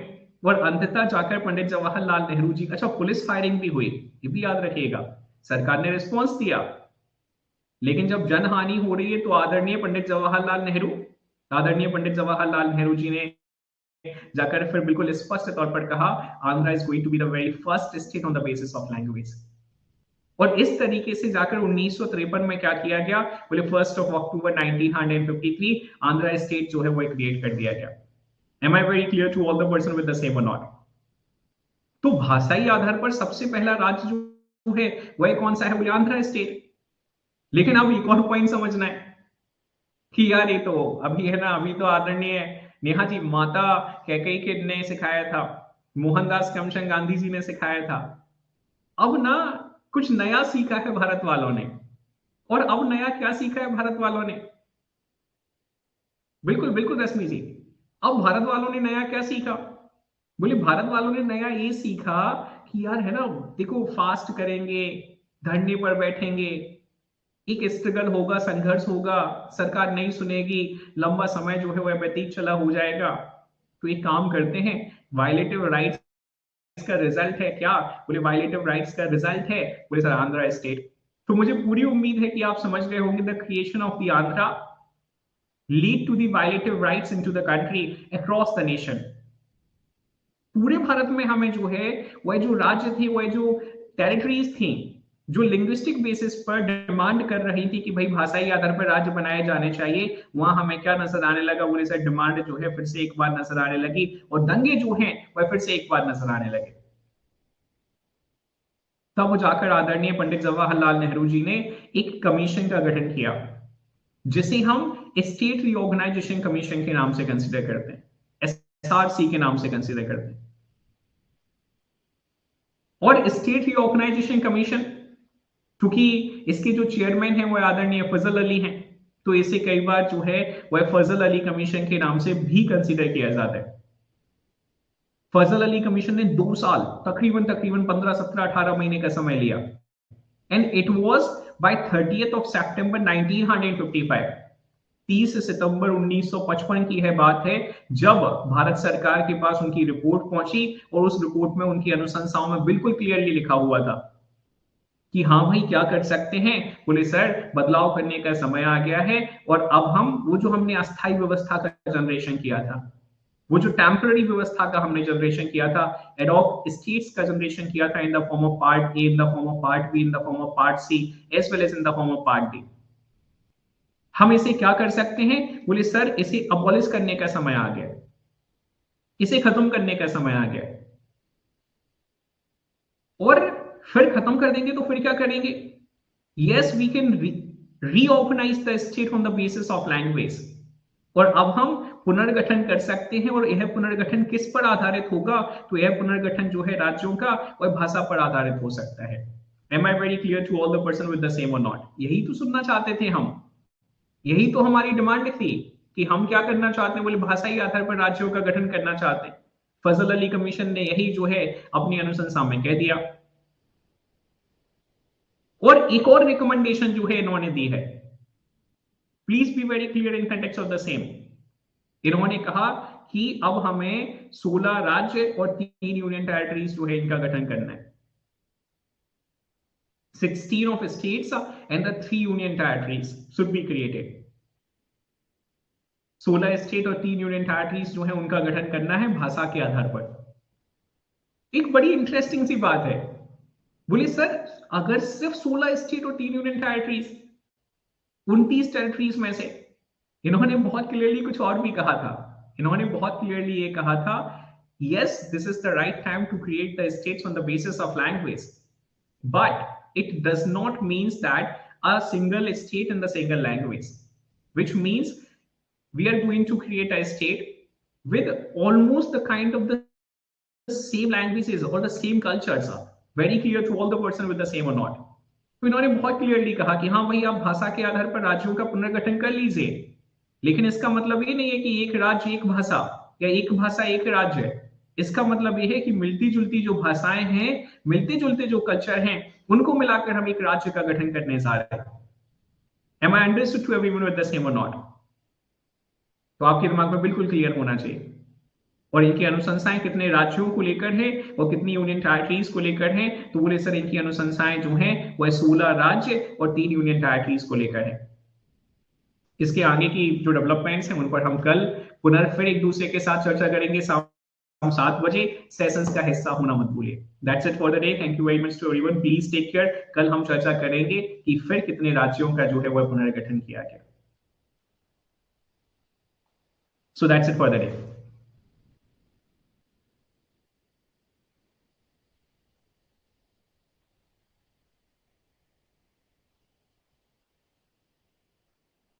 और अंततः जाकर पंडित जवाहरलाल नेहरू जी, अच्छा पुलिस फायरिंग भी हुई, ये भी याद रखिएगा, सरकार ने रिस्पॉन्स दिया, लेकिन जब जनहानि हो रही है तो आदरणीय पंडित जवाहरलाल नेहरू जी ने जाकर फिर बिल्कुल स्पष्ट तौर पर कहा, Andhra is going to be the very first state on the basis of language. और इस तरीके से जाकर 1953 में क्या किया गया? बोले 1 अक्टूबर 1953 आंध्रा स्टेट जो है वो क्रिएट कर दिया गया। Am I very clear to all the person with the same or not? तो भाषाई आधार पर सबसे पहला राज्य जो है वह कौन सा है? बोले आंध्रा स्टेट। लेकिन अब एक और पॉइंट समझना है कि यार ये तो अभी है ना, अभी तो आदरणीय नेहा जी, माता कैकेयी के ने सिखाया था, मोहनदास करमचंद गांधी जी ने सिखाया था, अब ना कुछ नया सीखा है भारत वालों ने। और अब नया क्या सीखा है भारत वालों ने? बिल्कुल बिल्कुल रश्मि जी, अब भारत वालों ने नया क्या सीखा? बोले भारत वालों ने नया ये सीखा कि यार है ना, देखो फास्ट करेंगे, धरने पर बैठेंगे, एक स्ट्रगल होगा, संघर्ष होगा, सरकार नहीं सुनेगी, लंबा समय जो है वह व्यतीत चला हो जाएगा, तो एक काम करते हैं, वायलेटिव राइट्स का रिजल्ट है क्या? बोले वायलेटिव राइट्स का रिजल्ट है। बोले सर आंध्रा स्टेट। तो मुझे पूरी उम्मीद है कि आप समझ रहे होंगे the creation of the Andhra lead to the violative riots into the country across the nation. पूरे भारत में हमें जो है वह जो राज्य थे, वह जो टेरिटरीज थी, जो लिंग्विस्टिक बेसिस पर डिमांड कर रही थी कि भाई भाषाई आधार पर राज्य बनाए जाने चाहिए, वहां हमें क्या नजर आने लगा? बोले सर डिमांड जो है फिर से एक बार नजर आने लगी और दंगे जो हैं वह फिर से एक बार नजर आने लगे। तब जाकर आदरणीय पंडित जवाहरलाल नेहरू जी ने एक कमीशन का गठन किया, जिसे हम स्टेट रीऑर्गेनाइजेशन कमीशन के नाम से कंसिडर करते हैं, एसआरसी के नाम से कंसिडर करते हैं। और स्टेट रीऑर्गेनाइजेशन कमीशन, क्योंकि इसके जो चेयरमैन हैं वो आदरणीय फजल अली हैं, तो इसे कई बार जो है वह फजल अली कमीशन के नाम से भी कंसिडर किया जाता है। फजल अली कमीशन ने 2 साल तकरीबन तकरीबन 15 17 18 महीने का समय लिया, and it was by 30th of September 1955, 30 सितंबर 1955 की है बात है, जब भारत सरकार के पास उनकी रिपोर्ट पहुंची और उस रिपोर्ट में उनकी अनुशंसाओं में बिल्कुल क्लियरली लिखा हुआ था कि हाँ भाई क्या कर सकते हैं। बोले सर बदलाव करने का समय आ गया है, और अब हम वो जो हमने अस्थायी व्यवस्था का जनरेशन किया था, वो जो टेम्पररी व्यवस्था का हमने जनरेशन किया था, एडॉप्ट स्टेट्स का जनरेशन किया था in the form of part A, in the form of part B, in the form of part C, as well as in the form of part D. हम इसे क्या कर सकते हैं? बोले सर इसे अबॉलिश करने का समय आ गया, इसे खत्म करने का समय आ गया। और फिर खत्म कर देंगे तो फिर क्या करेंगे? Yes we can reorganise the state on the basis of language. और अब हम पुनर्गठन कर सकते हैं, और यह पुनर्गठन किस पर आधारित होगा? तो यह पुनर्गठन जो है राज्यों का वह भाषा पर आधारित हो सकता है। Am I very clear to all the person with the same or not? यही तो सुनना चाहते थे हम, यही तो हमारी डिमांड थी कि हम क्या करना चाहते हैं? बोले भाषाई आधार पर राज्यों का गठन करना चाहते हैं। फजल अली कमीशन ने यही जो है अपनी अनुशंसा में कह दिया। और एक और रिकमेंडेशन जो है इन्होंने दी है, please be very clear in context of the same. इन्होंने कहा कि अब हमें 16 राज्य और 3 यूनियन टेरिटरीज जो है इनका गठन करना है। 16 of states and the 3 union territories should be created। 16 state और 3 यूनियन टेरिटरीज जो है उनका गठन करना है भाषा के आधार पर। एक बड़ी इंटरेस्टिंग सी बात है, बोले सर अगर सिर्फ 16 स्टेट और 3 यूनियन टेरिटरीज, 29 टेरिटरीज में से, इन्होंने बहुत क्लियरली कुछ और भी कहा था। इन्होंने बहुत क्लियरली ये कहा था, yes this is the right time to create the states on the basis of language, but it does not means that a single state in the single language, which means we are going to create a state with almost the kind of the same languages or the same cultures are very clear to all the person with the same or not। तो इन्होंने बहुत क्लियरली कहा कि हाँ भाई आप भाषा के आधार पर राज्यों का पुनर्गठन कर लीजिए, लेकिन इसका मतलब ये नहीं है कि एक राज्य एक भाषा या एक भाषा एक राज्य। इसका मतलब ये है कि मिलती जुलती जो भाषाएं हैं, मिलते जुलते जो कल्चर हैं, उनको मिलाकर हम एक राज्य का गठन करने जा रहे हैं। Am I understood to everyone with the same or not? तो आपके दिमाग में बिल्कुल क्लियर होना चाहिए। और इनकी अनुशंसाएं कितने राज्यों को लेकर है और कितनी यूनियन टेरिटरीज को लेकर है? तो बोले सर इनकी अनुशंसाएं जो हैं वह 16 राज्य और 3 यूनियन टेरिटरीज को लेकर है। इसके आगे की जो डेवलपमेंट्स हैं उन पर हम कल फिर एक दूसरे के साथ चर्चा करेंगे। शाम 7 बजे सेशंस का हिस्सा होना मत भूलिए। That's it for the day. Thank you very much to everyone. Please take care. कल हम चर्चा करेंगे कि फिर कितने राज्यों का जो है वह पुनर्गठन किया गया। So that's it for the day.